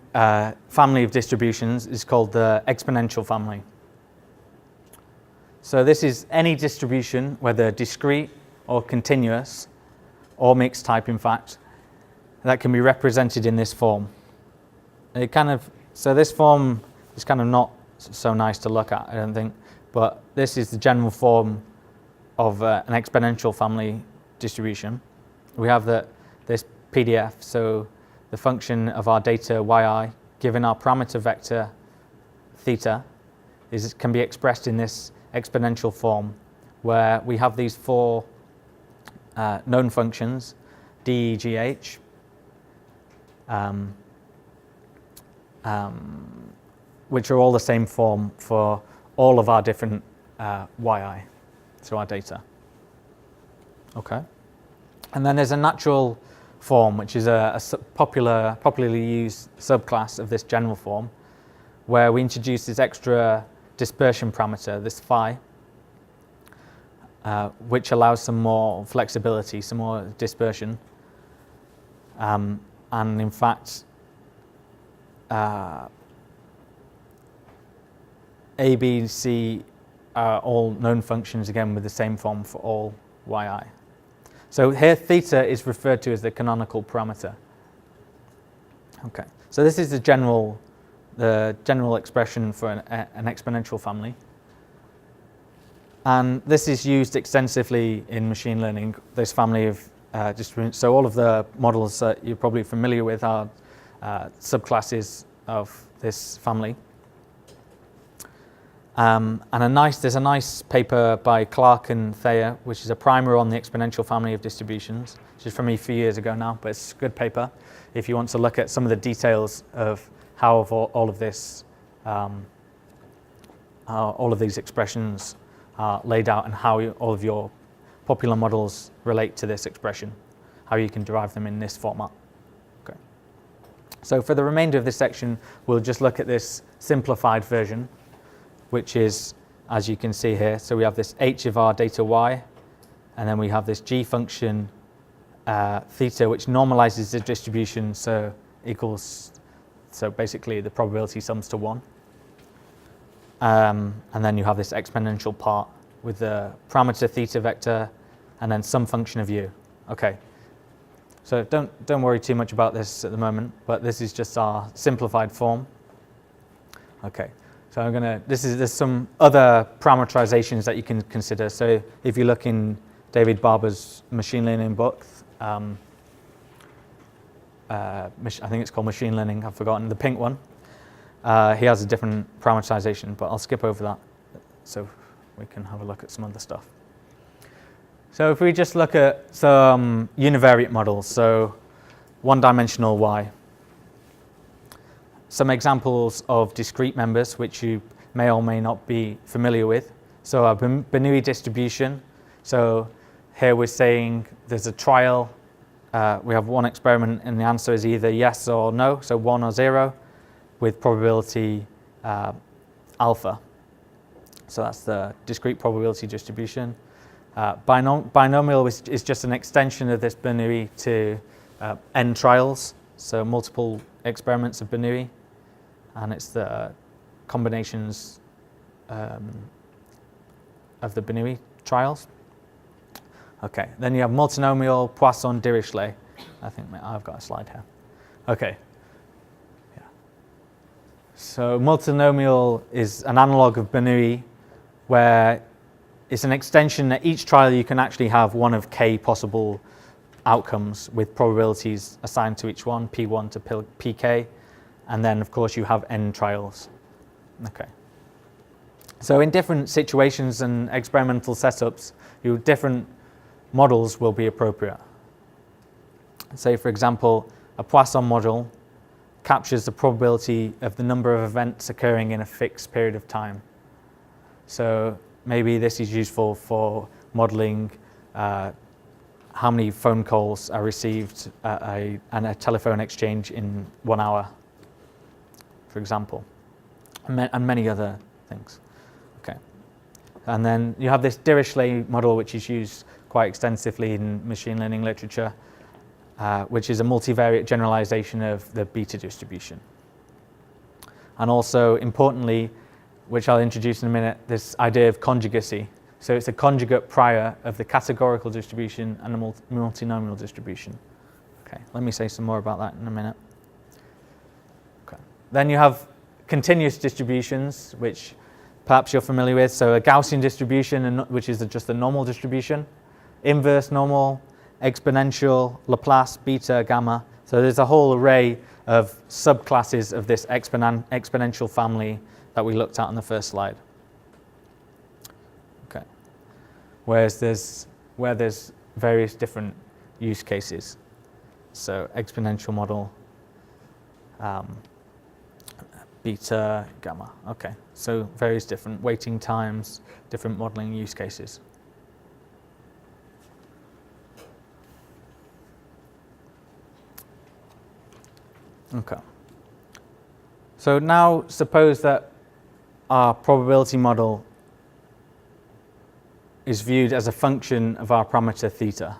Speaker 1: family of distributions is called the exponential family. So this is any distribution, whether discrete or continuous, or mixed type, in fact, that can be represented in this form. So this form is kind of not so nice to look at, I don't think, but this is the general form of an exponential family distribution. We have this PDF, so the function of our data yi, given our parameter vector theta, can be expressed in this exponential form, where we have these four known functions, d, e, g, h, which are all the same form for all of our different yi, so our data. Okay, and then there's a natural form, which is a popularly used subclass of this general form, where we introduce this extra dispersion parameter, this phi, which allows some more flexibility, some more dispersion. And in fact, A, B, C are all known functions, again, with the same form for all yi. So here, theta is referred to as the canonical parameter. Okay, so this is the general expression for an exponential family. And this is used extensively in machine learning, this family of distributions. So all of the models that you're probably familiar with are subclasses of this family. And there's a nice paper by Clark and Thayer, which is a primer on the exponential family of distributions, which is from a few years ago now, but it's a good paper if you want to look at some of the details of how all of this, all of these expressions are laid out, and how all of your popular models relate to this expression, how you can derive them in this format. Okay. So for the remainder of this section, we'll just look at this simplified version, which is, as you can see here, so we have this h of our data y, and then we have this g function theta, which normalizes the distribution, so equals So basically the probability sums to 1. And then you have this exponential part with the parameter theta vector and then some function of u. Okay. So don't worry too much about this at the moment, but this is just our simplified form. Okay. So there's some other parameterizations that you can consider. So if you look in David Barber's machine learning book, I think it's called Machine Learning, I've forgotten, the pink one. He has a different parameterization, but I'll skip over that so we can have a look at some other stuff. So if we just look at some univariate models, so one-dimensional Y. Some examples of discrete members, which you may or may not be familiar with. So a Bernoulli distribution. So here we're saying there's a trial. We have one experiment, and the answer is either yes or no, so 1 or 0, with probability alpha. So that's the discrete probability distribution. Binomial is just an extension of this Bernoulli to n trials, so multiple experiments of Bernoulli, and it's the combinations of the Bernoulli trials. Okay, then you have multinomial Poisson-Dirichlet. I think I've got a slide here. Okay. Yeah. So multinomial is an analog of Bernoulli, where it's an extension that each trial you can actually have one of k possible outcomes with probabilities assigned to each one, P1 to Pk, and then of course you have n trials. Okay. So in different situations and experimental setups, different models will be appropriate. Say for example, a Poisson model captures the probability of the number of events occurring in a fixed period of time. So maybe this is useful for modeling how many phone calls are received and a telephone exchange in 1 hour, for example, and many other things. Okay. And then you have this Dirichlet model, which is used quite extensively in machine learning literature, which is a multivariate generalization of the beta distribution. And also, importantly, which I'll introduce in a minute, this idea of conjugacy. So it's a conjugate prior of the categorical distribution and the multinomial distribution. Okay, let me say some more about that in a minute. Okay. Then you have continuous distributions, which perhaps you're familiar with. So a Gaussian distribution, which is just a normal distribution, inverse normal, exponential, Laplace, beta, gamma. So there's a whole array of subclasses of this exponential family that we looked at on the first slide. Okay. Where there's various different use cases. So exponential model, beta, gamma. Okay. So various different waiting times, different modeling use cases. Okay. So now suppose that our probability model is viewed as a function of our parameter theta.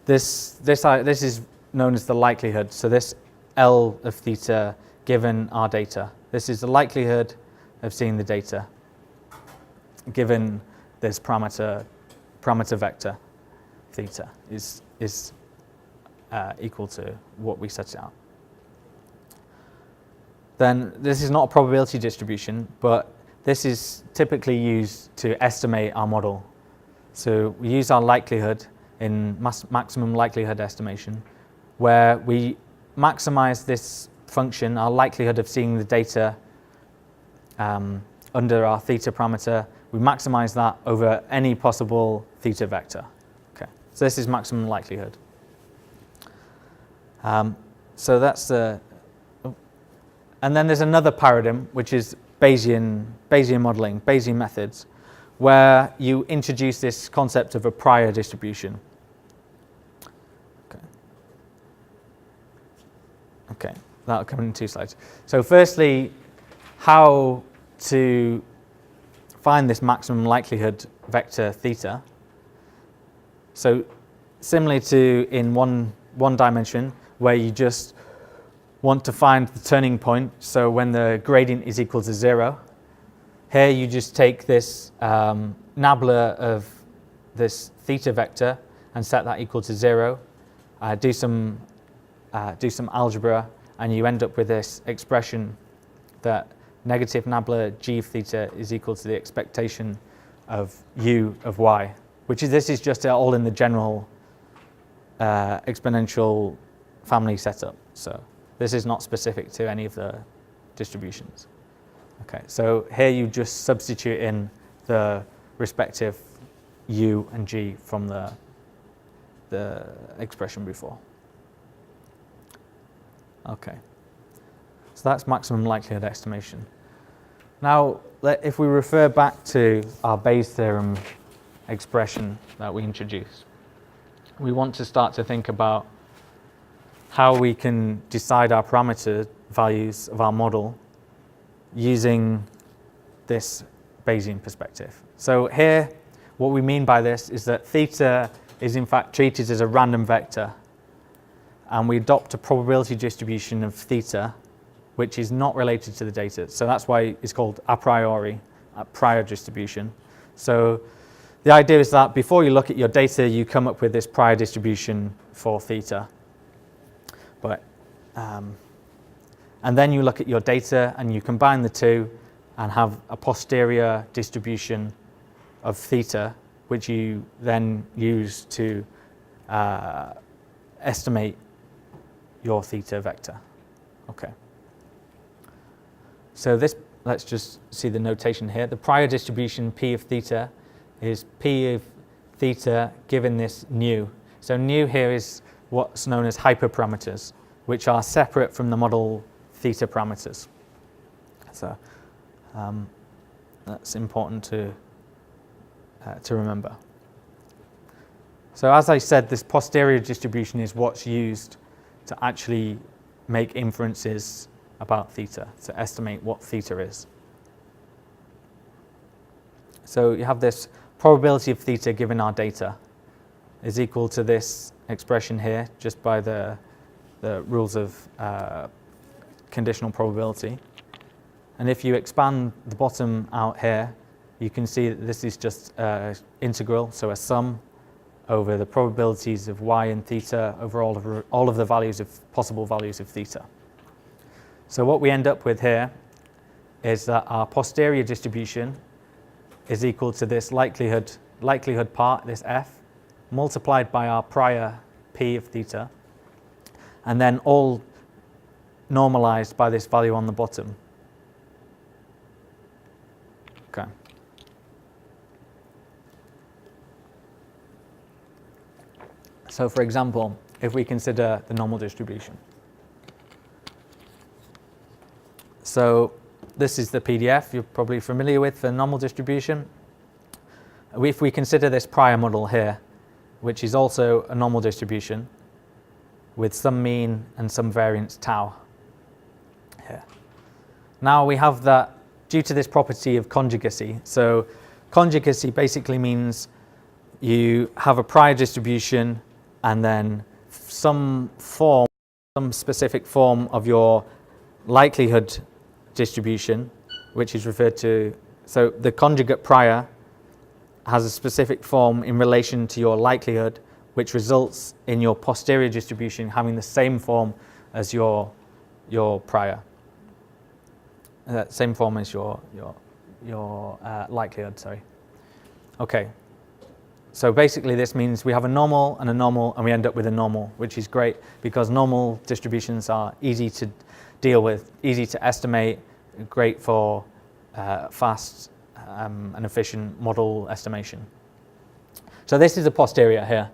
Speaker 1: This is known as the likelihood. So this L of theta given our data. This is the likelihood of seeing the data given this parameter vector theta is equal to what we set out. Then this is not a probability distribution, but this is typically used to estimate our model. So we use our likelihood in maximum likelihood estimation, where we maximize this function, our likelihood of seeing the data under our theta parameter. We maximize that over any possible theta vector. Okay, so this is maximum likelihood. So that's the. And then there's another paradigm, which is Bayesian modeling, Bayesian methods, where you introduce this concept of a prior distribution. Okay, that'll come in 2 slides. So firstly, how to find this maximum likelihood vector theta. So similarly to in one dimension, where you just want to find the turning point, so when the gradient is equal to 0, here you just take this nabla of this theta vector and set that equal to 0, do some algebra, and you end up with this expression that negative nabla g of theta is equal to the expectation of u of y, this is just all in the general exponential family setup. So this is not specific to any of the distributions. Okay, so here you just substitute in the respective u and g from the expression before. Okay, so that's maximum likelihood estimation. Now, if we refer back to our Bayes theorem expression that we introduced, we want to start to think about how we can decide our parameter values of our model using this Bayesian perspective. So here, what we mean by this is that theta is in fact treated as a random vector, and we adopt a probability distribution of theta which is not related to the data. So that's why it's called a priori, a prior distribution. So the idea is that before you look at your data, you come up with this prior distribution for theta. And then you look at your data and you combine the two and have a posterior distribution of theta, which you then use to estimate your theta vector. Okay. So this, let's just see the notation here. The prior distribution P of theta is P of theta given this nu. So nu here is what's known as hyperparameters, which are separate from the model theta parameters. So that's important to remember. So as I said, this posterior distribution is what's used to actually make inferences about theta, to estimate what theta is. So you have this probability of theta given our data is equal to this expression here, just by the rules of conditional probability. And if you expand the bottom out here, you can see that this is just integral, so a sum over the probabilities of y and theta over all of the values of possible values of theta. So what we end up with here is that our posterior distribution is equal to this likelihood part, this f, multiplied by our prior p of theta, and then all normalized by this value on the bottom. Okay. So for example, if we consider the normal distribution. So this is the PDF you're probably familiar with for normal distribution. If we consider this prior model here, which is also a normal distribution with some mean and some variance tau here. Now we have that due to this property of conjugacy. So conjugacy basically means you have a prior distribution and then some specific form of your likelihood distribution, which is referred to, so the conjugate prior has a specific form in relation to your likelihood, which results in your posterior distribution having the same form as your prior, same form as your likelihood. Sorry. Okay. So basically, this means we have a normal, and we end up with a normal, which is great because normal distributions are easy to deal with, easy to estimate, great for fast and efficient model estimation. So this is the posterior here.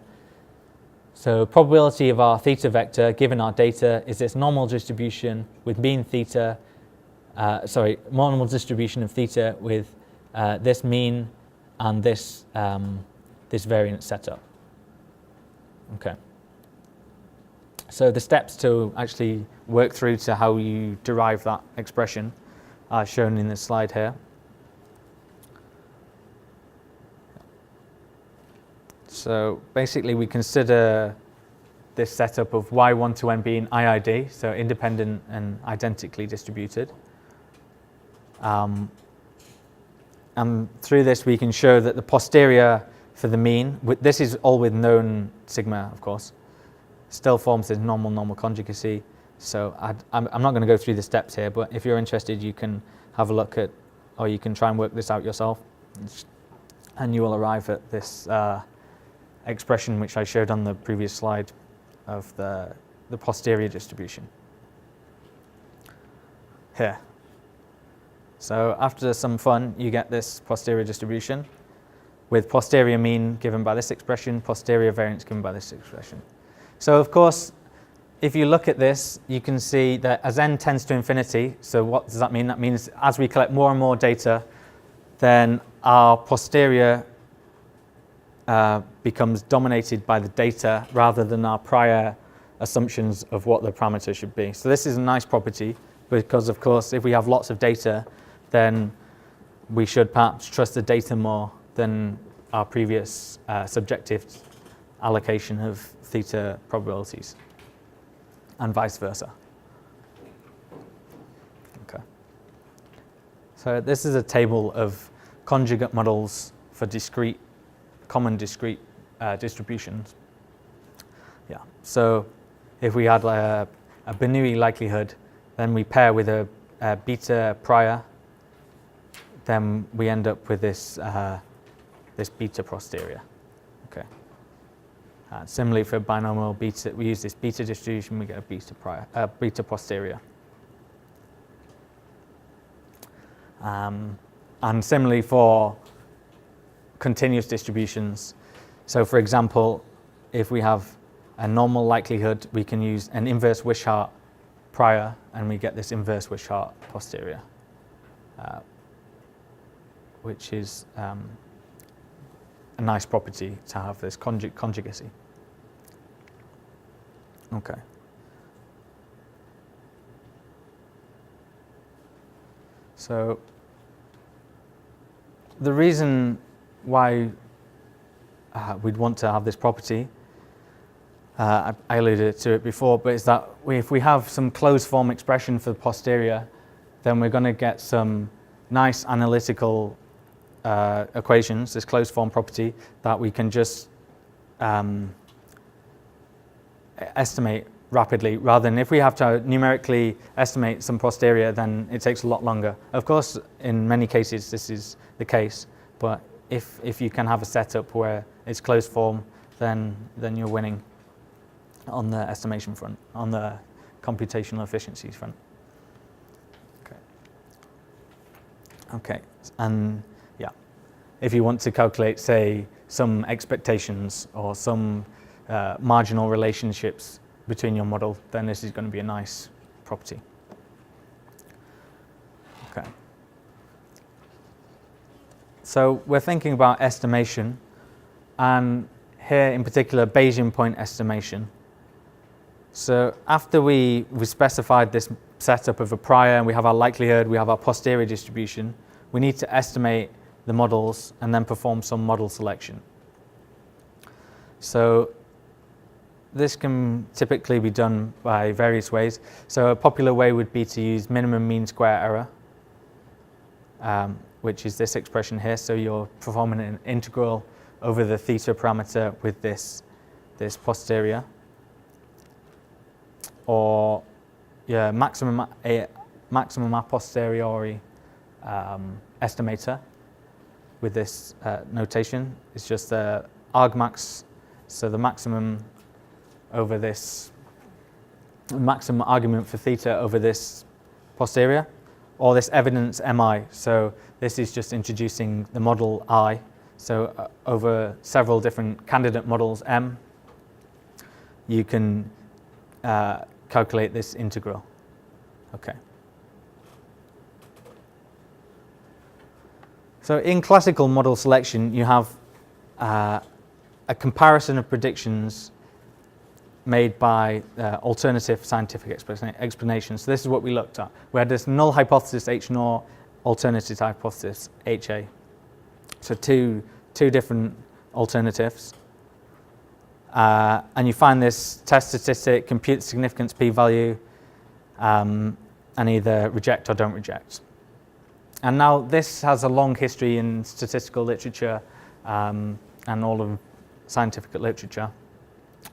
Speaker 1: So probability of our theta vector given our data is this normal distribution with mean theta, normal distribution of theta with this mean and this variance setup. Okay. So the steps to actually work through to how you derive that expression are shown in this slide here. So basically we consider this setup of y1 to n being IID, so independent and identically distributed. And through this, we can show that the posterior for the mean, this is all with known sigma, of course, still forms this normal conjugacy. So I'm not going to go through the steps here, but if you're interested, you can have a look at, or you can try and work this out yourself, and you will arrive at this expression which I showed on the previous slide of the posterior distribution here. So after some fun, you get this posterior distribution with posterior mean given by this expression, posterior variance given by this expression. So of course, if you look at this, you can see that as n tends to infinity, so what does that mean? That means as we collect more and more data, then our posterior becomes dominated by the data rather than our prior assumptions of what the parameter should be. So this is a nice property because, of course, if we have lots of data, then we should perhaps trust the data more than our previous subjective allocation of theta probabilities, and vice versa. Okay. So this is a table of conjugate models for common discrete distributions. Yeah. So if we had a Bernoulli likelihood, then we pair with a beta prior, then we end up with this this beta posterior. Okay. Similarly for binomial beta, we use this beta distribution, we get a beta posterior. And similarly for continuous distributions. So for example, if we have a normal likelihood, we can use an inverse Wishart prior, and we get this inverse Wishart posterior, which is a nice property to have this conjugacy. Okay. So the reason why we'd want to have this property, I alluded to it before, but it's that if we have some closed form expression for the posterior, then we're going to get some nice analytical equations, this closed form property, that we can just estimate rapidly, rather than if we have to numerically estimate some posterior, then it takes a lot longer. Of course, in many cases this is the case, but if you can have a setup where it's closed form, then you're winning on the estimation front, on the computational efficiencies front. Okay, and yeah, if you want to calculate, say, some expectations or some marginal relationships between your model, then this is going to be a nice property. Okay. So we're thinking about estimation, and here in particular Bayesian point estimation. So after we specified this setup of a prior, and we have our likelihood, we have our posterior distribution, we need to estimate the models and then perform some model selection. So this can typically be done by various ways. So a popular way would be to use minimum mean square error, which is this expression here. So you're performing an integral over the theta parameter with this posterior. Or yeah, maximum a posteriori estimator with this notation. It's just the argmax, so the maximum over this maximum argument for theta over this posterior, or this evidence mi. So this is just introducing the model I. So over several different candidate models m, you can calculate this integral. Okay. So in classical model selection, you have a comparison of predictions made by alternative scientific explanations. So this is what we looked at. We had this null hypothesis H0, alternative hypothesis HA. So two different alternatives. And you find this test statistic, compute the significance p-value, and either reject or don't reject. And now this has a long history in statistical literature and all of scientific literature.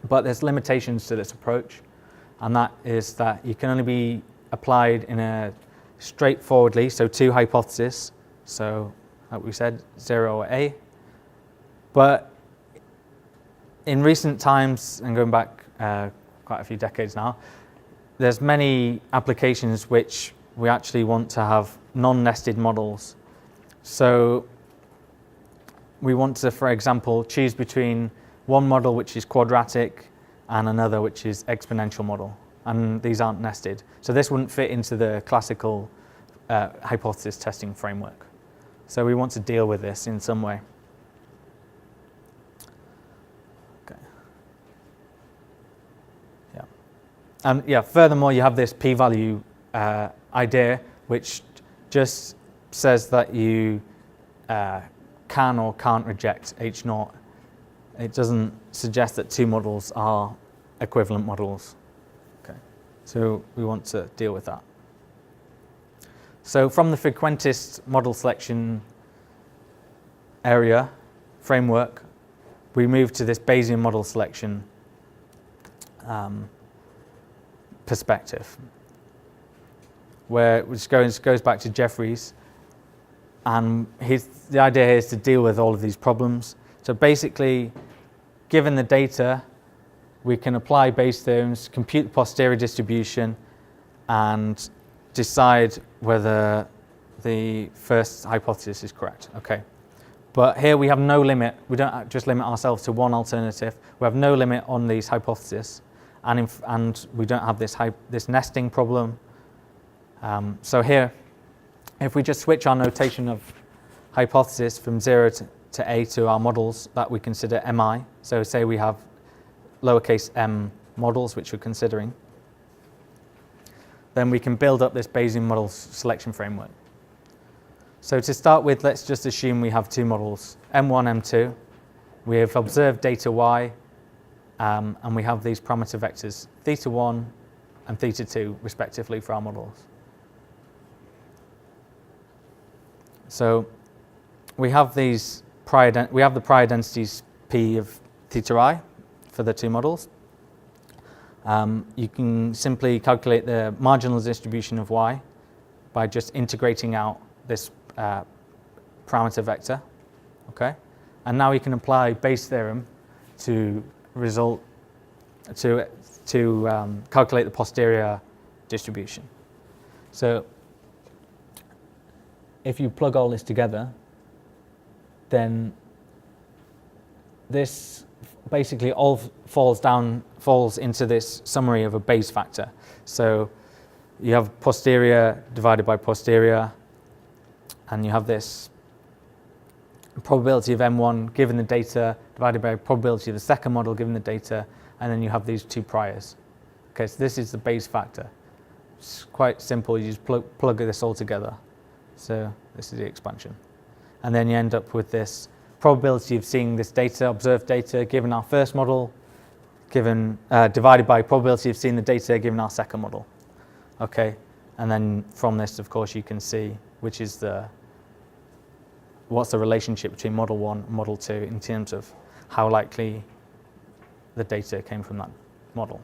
Speaker 1: But there's limitations to this approach, and that is that you can only be applied in a straightforwardly, so two hypotheses, so like we said, 0 or A. But in recent times, and going back quite a few decades now, there's many applications which we actually want to have non-nested models. So we want to, for example, choose between one model which is quadratic and another which is exponential model, and these aren't nested. So this wouldn't fit into the classical hypothesis testing framework. So we want to deal with this in some way. Okay. Yeah. And yeah, furthermore, you have this p-value idea, which just says that you can or can't reject H0. It doesn't suggest that two models are equivalent models. Okay. So we want to deal with that. So from the frequentist model selection area framework, we move to this Bayesian model selection perspective, which goes back to Jeffries, and the idea here is to deal with all of these problems. So basically, given the data, we can apply Bayes theorems, compute the posterior distribution, and decide whether the first hypothesis is correct. Okay. But here we have no limit. We don't just limit ourselves to one alternative. We have no limit on these hypotheses, and we don't have this nesting problem. So here, if we just switch our notation of hypothesis from 0 to A to our models that we consider MI, so say we have lowercase m models which we're considering, then we can build up this Bayesian model selection framework. So to start with, let's just assume we have two models, M1, M2. We have observed data Y, and we have these parameter vectors, θ1 and θ2, respectively, for our models. So we have the prior densities P of θi for the two models. You can simply calculate the marginal distribution of Y by just integrating out this parameter vector, okay? And now we can apply Bayes' theorem to calculate the posterior distribution. So if you plug all this together, then this basically all falls into this summary of a Bayes factor. So you have posterior divided by posterior, and you have this probability of M1 given the data divided by probability of the second model given the data, and then you have these two priors. Okay, so this is the Bayes factor. It's quite simple. You just plug this all together. So this is the expansion. And then you end up with this probability of seeing this data, observed data, given our first model, divided by probability of seeing the data given our second model. Okay, and then from this, of course, you can see what's the relationship between model 1 and model 2 in terms of how likely the data came from that model.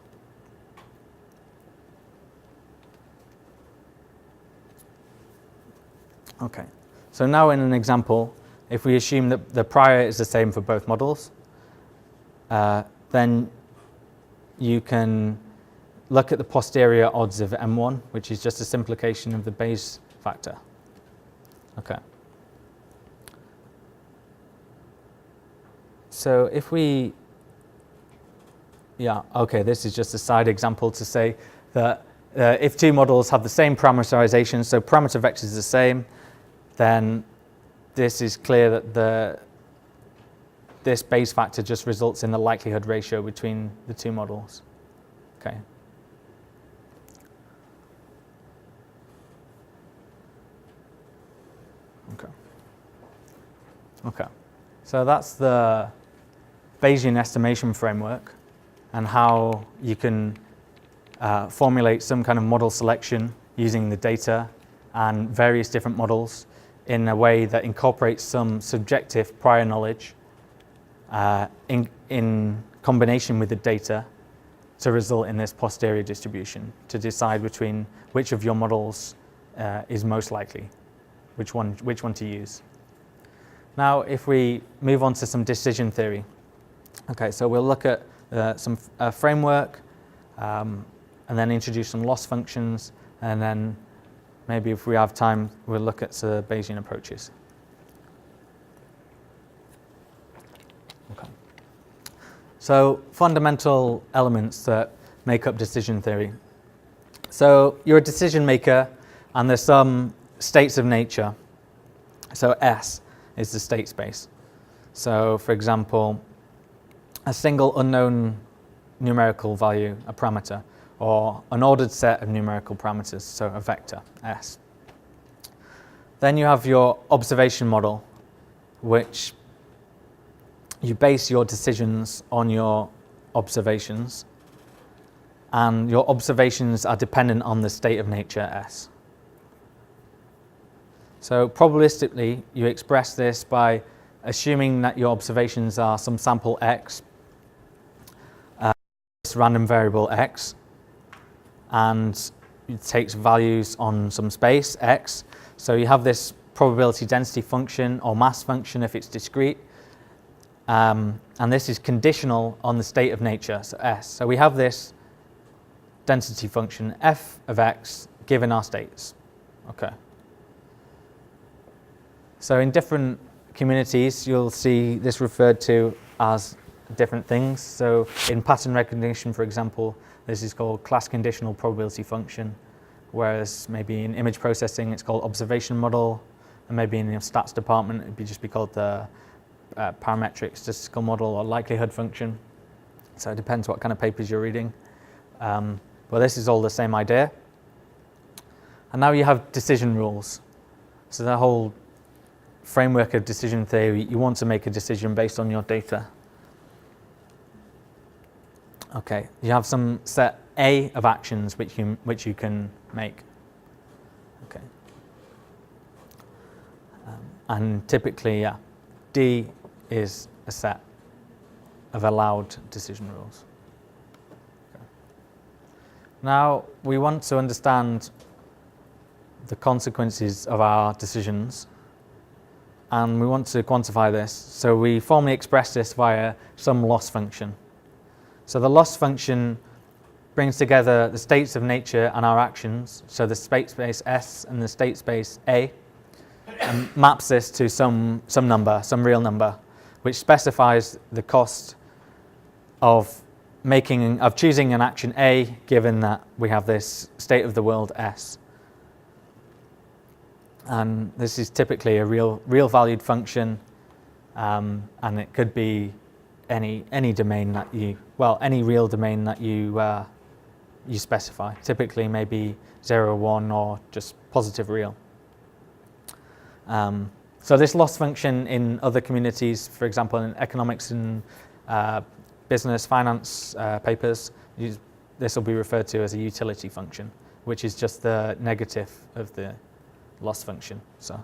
Speaker 1: Okay, so now in an example, if we assume that the prior is the same for both models, then you can look at the posterior odds of M1, which is just a simplification of the Bayes factor. Okay. So if we, this is just a side example to say that if two models have the same parameterization, so parameter vectors is the same, then this is clear that this Bayes factor just results in the likelihood ratio between the two models. Okay. Okay. So that's the Bayesian estimation framework and how you can formulate some kind of model selection using the data and various different models in a way that incorporates some subjective prior knowledge in combination with the data to result in this posterior distribution to decide between which of your models is most likely, which one to use. Now, if we move on to some decision theory. Okay, so we'll look at some framework and then introduce some loss functions, and then maybe if we have time, we'll look at the Bayesian approaches. Okay. So fundamental elements that make up decision theory. So you're a decision maker and there's some states of nature. So S is the state space. So for example, a single unknown numerical value, a parameter, or an ordered set of numerical parameters, so a vector, S. Then you have your observation model, which you base your decisions on your observations, and your observations are dependent on the state of nature, S. So probabilistically, you express this by assuming that your observations are some sample X, this random variable X, and it takes values on some space, X. So you have this probability density function or mass function if it's discrete. And this is conditional on the state of nature, so S. So we have this density function, f of x, given our states. Okay. So in different communities, you'll see this referred to as different things. So in pattern recognition, for example, this is called class conditional probability function, whereas maybe in image processing, it's called observation model, and maybe in the stats department, it'd just be called the parametric statistical model or likelihood function. So it depends what kind of papers you're reading. But this is all the same idea. And now you have decision rules. So the whole framework of decision theory, you want to make a decision based on your data. Okay, you have some set A of actions which you can make. Okay. And typically, yeah, D is a set of allowed decision rules. Okay. Now, we want to understand the consequences of our decisions, and we want to quantify this. So we formally express this via some loss function. So the loss function brings together the states of nature and our actions, so the state space S and the state space A, and maps this to some number, some real number, which specifies the cost of choosing an action A, given that we have this state of the world S. And this is typically a real valued function, and it could be any domain that any real domain that you specify. Typically, maybe 0, 1, or just positive real. So this loss function in other communities, for example, in economics and business finance papers, this will be referred to as a utility function, which is just the negative of the loss function. So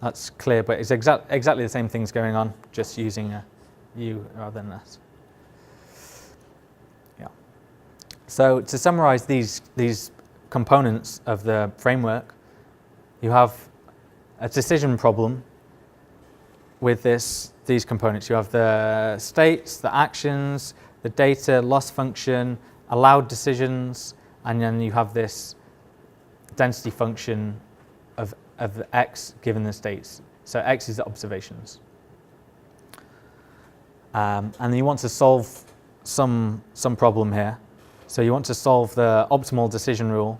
Speaker 1: that's clear, but it's exactly the same things going on, just using a U rather than S. Yeah. So to summarize these components of the framework, you have a decision problem with these components. You have the states, the actions, the data, loss function, allowed decisions, and then you have this density function of x given the states. So x is the observations. And you want to solve some problem here. So you want to solve the optimal decision rule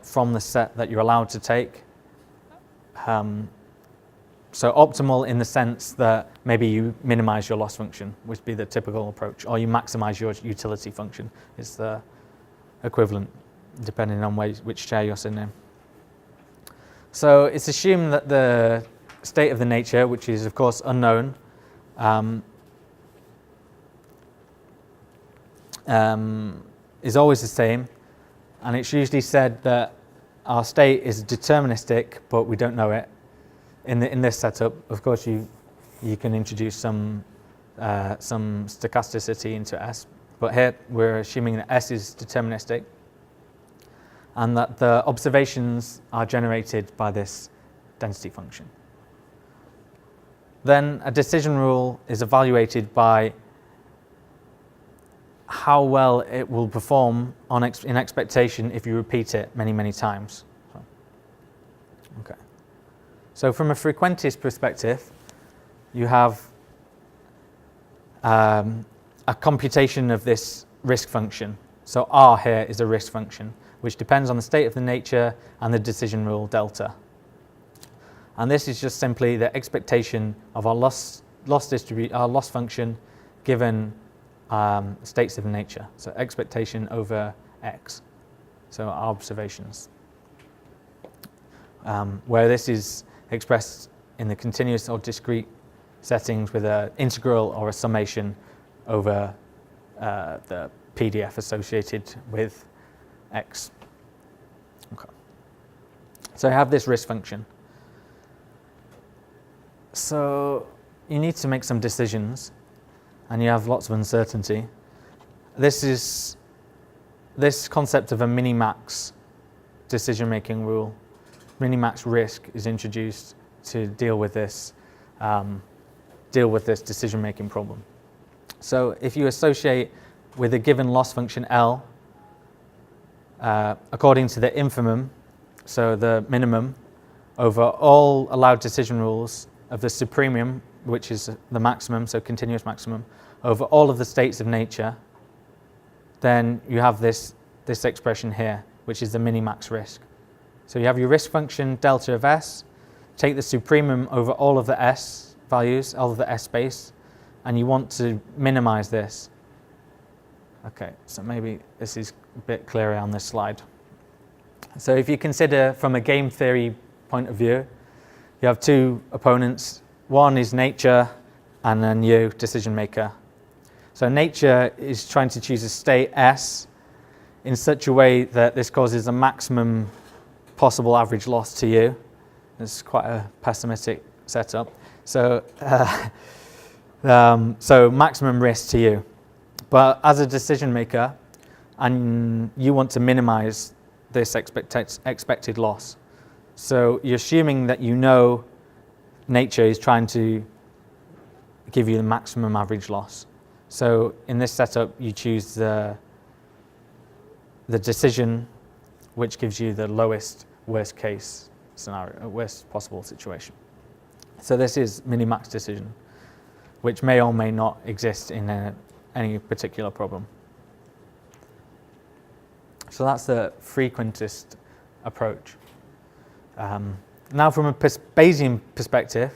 Speaker 1: from the set that you're allowed to take. So optimal in the sense that maybe you minimize your loss function, which would be the typical approach, or you maximize your utility function. It's the equivalent, depending on which chair you're sitting in. So it's assumed that the state of the nature, which is of course unknown, is always the same, and it's usually said that our state is deterministic, but we don't know it. In this setup, of course, you can introduce some stochasticity into S, but here we're assuming that S is deterministic, and that the observations are generated by this density function. Then a decision rule is evaluated by how well it will perform in expectation if you repeat it many, many times. Okay. So from a frequentist perspective, you have a computation of this risk function. So R here is a risk function, which depends on the state of the nature and the decision rule delta. And this is just simply the expectation of our loss function given states of nature. So expectation over X. So our observations. Where this is expressed in the continuous or discrete settings with an integral or a summation over the PDF associated with X. Okay. So I have this risk function. So you need to make some decisions, and you have lots of uncertainty. This concept of a minimax decision-making rule, minimax risk, is introduced to deal with this decision-making problem. So if you associate with a given loss function L, according to the infimum, so the minimum, over all allowed decision rules of the supremum, which is the maximum, so continuous maximum, over all of the states of nature, then you have this expression here, which is the minimax risk. So you have your risk function delta of S, take the supremum over all of the S values, all of the S space, and you want to minimize this. Okay, so maybe this is a bit clearer on this slide. So if you consider from a game theory point of view, you have two opponents. One is nature, and then you, decision maker. So nature is trying to choose a state S in such a way that this causes a maximum possible average loss to you. It's quite a pessimistic setup. So, so maximum risk to you. But as a decision maker, and you want to minimize this expected loss. So you're assuming that you know nature is trying to give you the maximum average loss. So in this setup, you choose the decision which gives you the lowest worst case scenario, worst possible situation. So this is minimax decision, which may or may not exist in any particular problem. So that's the frequentist approach. Now from a Bayesian perspective,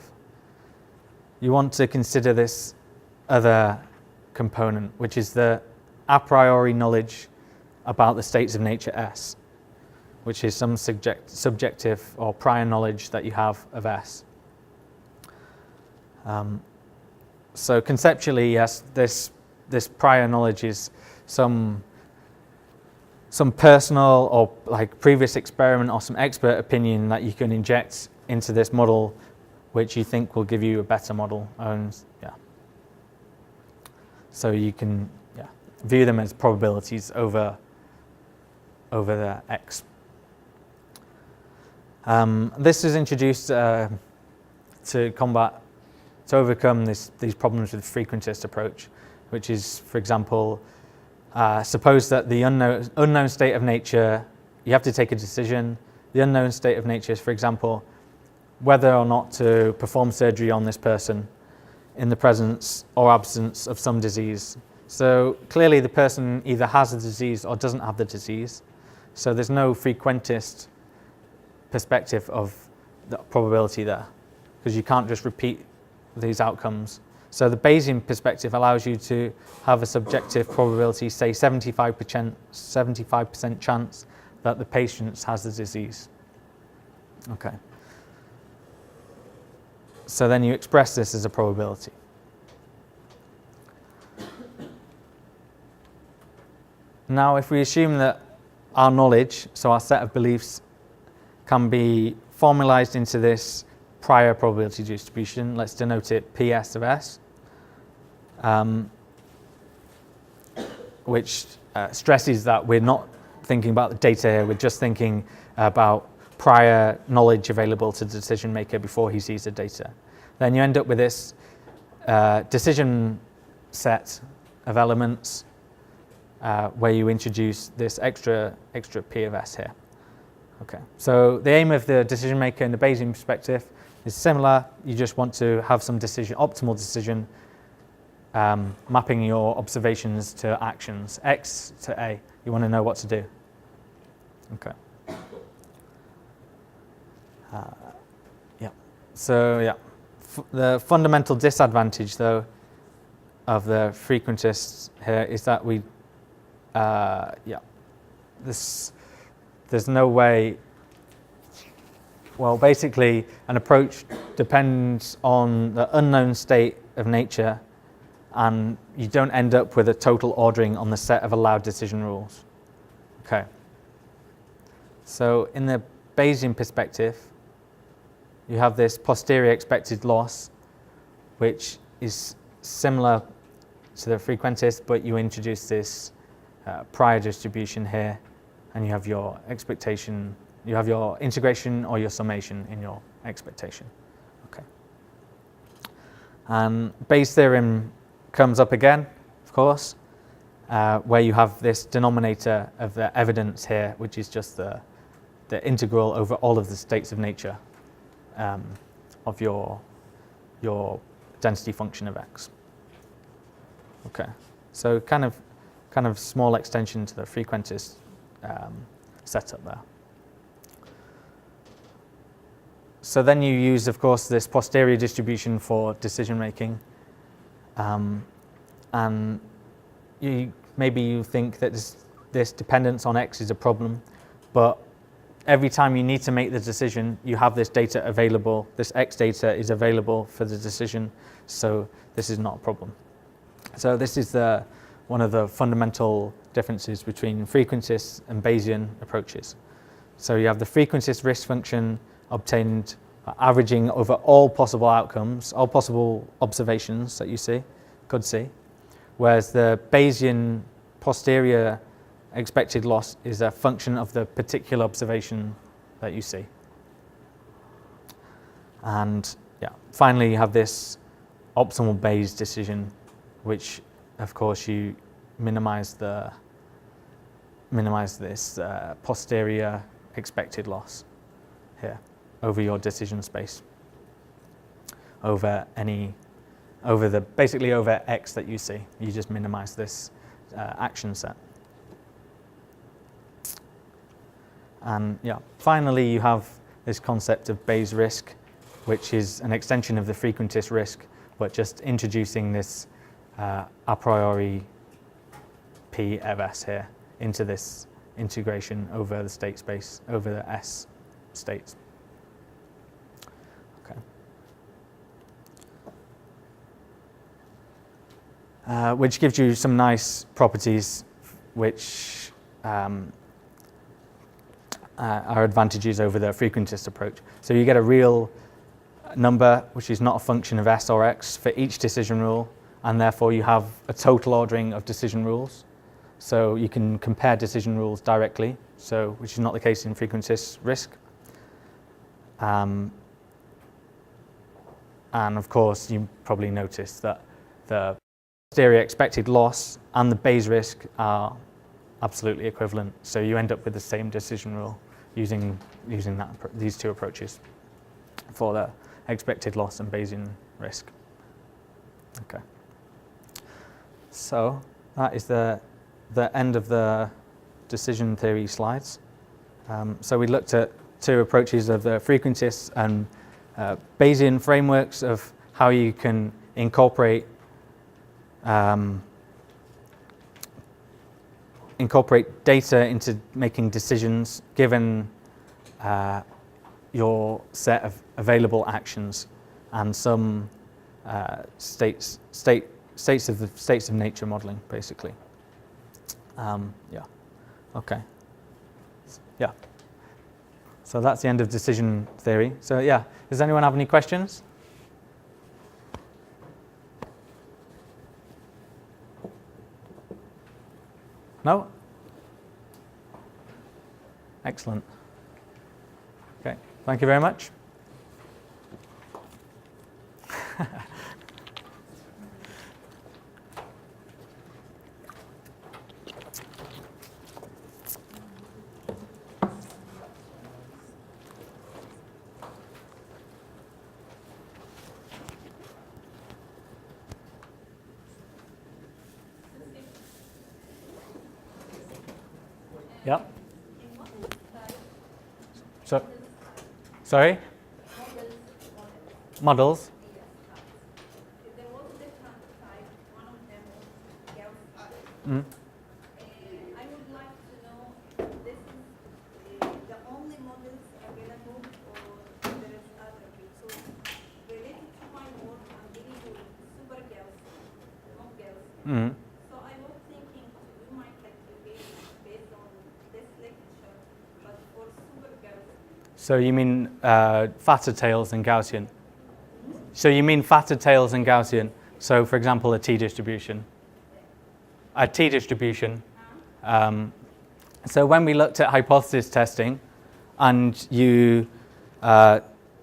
Speaker 1: you want to consider this other component, which is the a priori knowledge about the states of nature S, which is some subjective or prior knowledge that you have of S. So conceptually, yes, this prior knowledge is some personal or like previous experiment or some expert opinion that you can inject into this model, which you think will give you a better model. And yeah, so you can view them as probabilities over the X. This is introduced to overcome these problems with the frequentist approach, which is, for example, suppose that the unknown state of nature, you have to take a decision. The unknown state of nature is, for example, whether or not to perform surgery on this person in the presence or absence of some disease. So clearly the person either has the disease or doesn't have the disease. So there's no frequentist perspective of the probability there, because you can't just repeat these outcomes. So the Bayesian perspective allows you to have a subjective probability, say 75% chance that the patient has the disease. Okay. So then you express this as a probability. Now, if we assume that our knowledge, so our set of beliefs, can be formalized into this prior probability distribution, let's denote it PS of S, which stresses that we're not thinking about the data here, we're just thinking about prior knowledge available to the decision maker before he sees the data. Then you end up with this decision set of elements where you introduce this extra P of S here. Okay, so the aim of the decision maker in the Bayesian perspective is similar. You just want to have some optimal decision, mapping your observations to actions, X to A. You want to know what to do. Okay. So the fundamental disadvantage, though, of the frequentists here is that there's no way. Well, basically, an approach depends on the unknown state of nature, and you don't end up with a total ordering on the set of allowed decision rules. Okay. So in the Bayesian perspective, you have this posterior expected loss, which is similar to the frequentist, but you introduce this prior distribution here, and you have your expectation, you have your integration or your summation in your expectation. Okay. And Bayes' theorem comes up again, of course, where you have this denominator of the evidence here, which is just the integral over all of the states of nature of your density function of X. Okay, so kind of small extension to the frequentist setup there. So then you use, of course, this posterior distribution for decision making, and maybe you think that this dependence on X is a problem, but every time you need to make the decision, you have this data available, this X data is available for the decision, so this is not a problem. So this is one of the fundamental differences between frequentist and Bayesian approaches. So you have the frequentist risk function obtained averaging over all possible outcomes, all possible observations that you could see, whereas the Bayesian posterior expected loss is a function of the particular observation that you see. And finally you have this optimal Bayes decision, which of course you minimize this posterior expected loss here over your decision space, basically over X that you see. You just minimize this action set. And finally you have this concept of Bayes risk, which is an extension of the frequentist risk, but just introducing this a priori P of S here into this integration over the state space, over the S states. Okay. Which gives you some nice properties which are advantages over the frequentist approach. So you get a real number which is not a function of S or X for each decision rule, and therefore you have a total ordering of decision rules. So you can compare decision rules directly, which is not the case in frequentist risk. And of course you probably noticed that the posterior expected loss and the Bayes risk are absolutely equivalent. So you end up with the same decision rule using these two approaches for the expected loss and Bayesian risk. Okay. So that is the end of the decision theory slides. So we looked at two approaches of the frequentists and Bayesian frameworks of how you can incorporate data into making decisions given your set of available actions and some states of nature modeling, basically. Yeah. Okay. Yeah. So that's the end of decision theory. So yeah, does anyone have any questions? No? Excellent. Okay, thank you very much. Yeah. So, sorry? Models. Mm.
Speaker 2: I would like to know if this is the only models available or there is other. So related to my work, I'm dealing with super Gaussian, not Gaussian.
Speaker 1: Mm.
Speaker 2: So I was thinking to do my calculation based on this lecture, but for super Gaussian.
Speaker 1: So you mean fatter tails and Gaussian? So you mean fatter tails and Gaussian? So for example, a t-distribution. A t-distribution. So when we looked at hypothesis testing, and we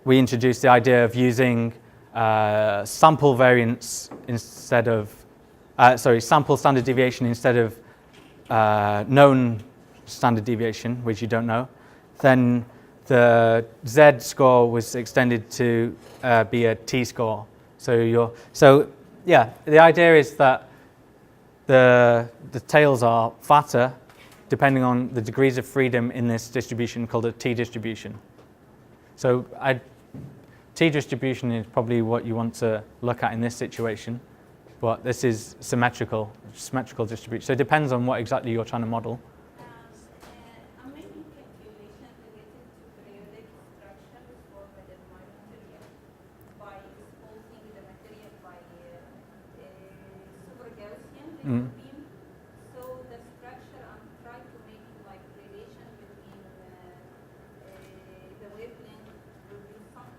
Speaker 1: introduced the idea of using sample variance instead of, sample standard deviation instead of known standard deviation, which you don't know, then the Z score was extended to be a T score. So yeah, the idea is that the tails are fatter depending on the degrees of freedom in this distribution called a T-distribution. So T-distribution is probably what you want to look at in this situation, but this is symmetrical distribution. So it depends on what exactly you're trying to model.
Speaker 2: I'm making calculations related to periodic structures formed in my material by exposing the material by super Gaussian laser beam. So the structure, I'm trying to make like relation between the wavelength will be some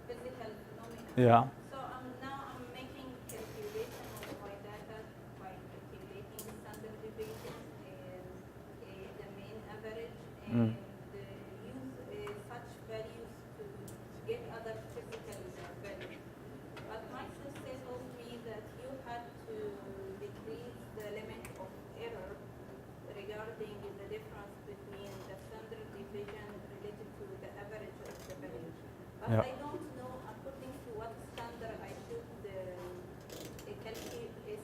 Speaker 2: physical phenomena.
Speaker 1: Yeah.
Speaker 2: So now I'm making calculation of my data by calculating standard deviation and the mean average and use such values to get other physical values. But my sister told me that you had to decrease the limit of error regarding the difference between the standard deviation related to the average of the value. But
Speaker 1: Yeah.
Speaker 2: I don't know according to what standard I should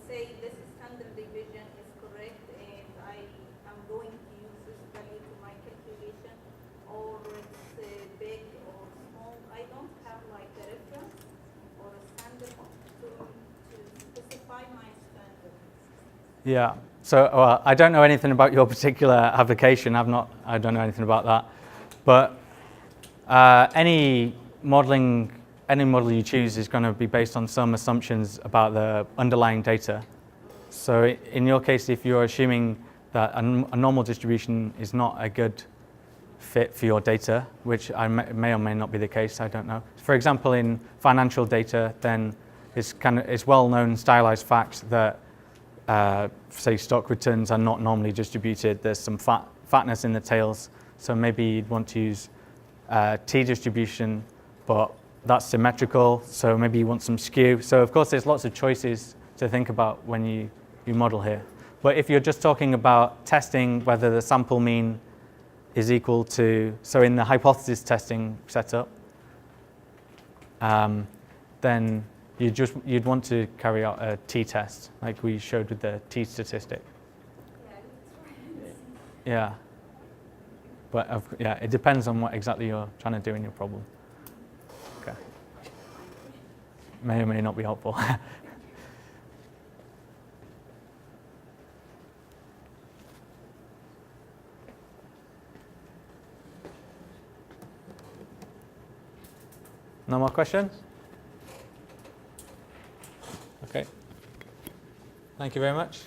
Speaker 2: say this standard deviation is correct and I am going to use this value to my calculation, or it's big or small. I don't have like a reference or a standard to specify my standard.
Speaker 1: Yeah. So I don't know anything about your particular application. I don't know anything about that. But any model you choose is going to be based on some assumptions about the underlying data. So in your case, if you're assuming that a normal distribution is not a good fit for your data, which may or may not be the case, I don't know. For example, in financial data, then it's well-known stylized fact that say stock returns are not normally distributed. There's some fatness in the tails, so maybe you'd want to use T-distribution, but that's symmetrical, so maybe you want some skew. So of course there's lots of choices to think about when you model here. But if you're just talking about testing whether the sample mean is equal to, so in the hypothesis testing setup, then you'd want to carry out a t-test, like we showed with the t-statistic. Yeah. But it depends on what exactly you're trying to do in your problem. Okay. May or may not be helpful. No more questions? Okay. Thank you very much.